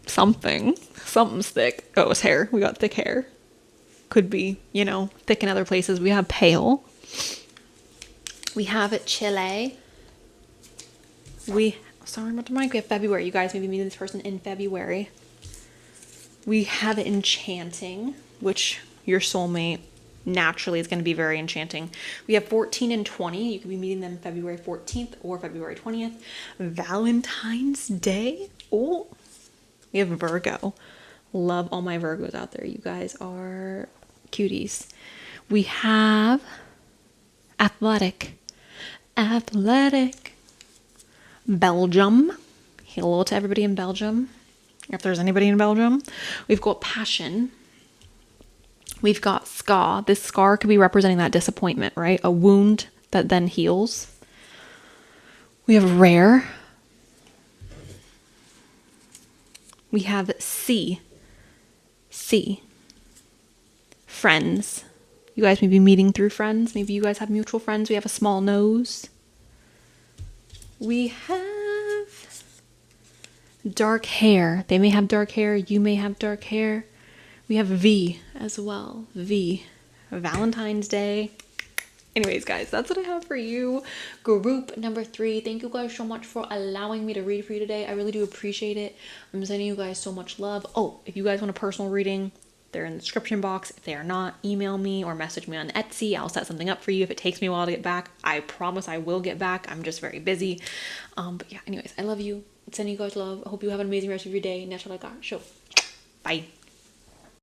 something's thick. Oh, it's hair. We got thick hair. Could be, thick in other places. We have pale. We have Chile. Sorry about the mic. We have February. You guys may be meeting this person in February. We have enchanting, which your soulmate naturally is going to be very enchanting. We have 14 and 20. You could be meeting them February 14th or February 20th. Valentine's Day. Oh, we have Virgo. Love all my Virgos out there. You guys are cuties. We have athletic. Belgium. Hello to everybody in Belgium, if there's anybody in Belgium. We've got passion. We've got scar. This scar could be representing that disappointment, right? A wound that then heals. We have rare. We have C. C. Friends. You guys may be meeting through friends. Maybe you guys have mutual friends. We have a small nose. We have dark hair. They may have dark hair. You may have dark hair. We have V as well. V. Valentine's Day. Anyways, guys, that's what I have for you. Group number 3. Thank you guys so much for allowing me to read for you today. I really do appreciate it. I'm sending you guys so much love. Oh, if you guys want a personal reading, they're in the description box. If they are not, email me or message me on Etsy. I'll set something up for you. If it takes me a while to get back, I promise I will get back. I'm just very busy. But yeah, anyways, I love you. Sending you guys love. I hope you have an amazing rest of your day. Bye.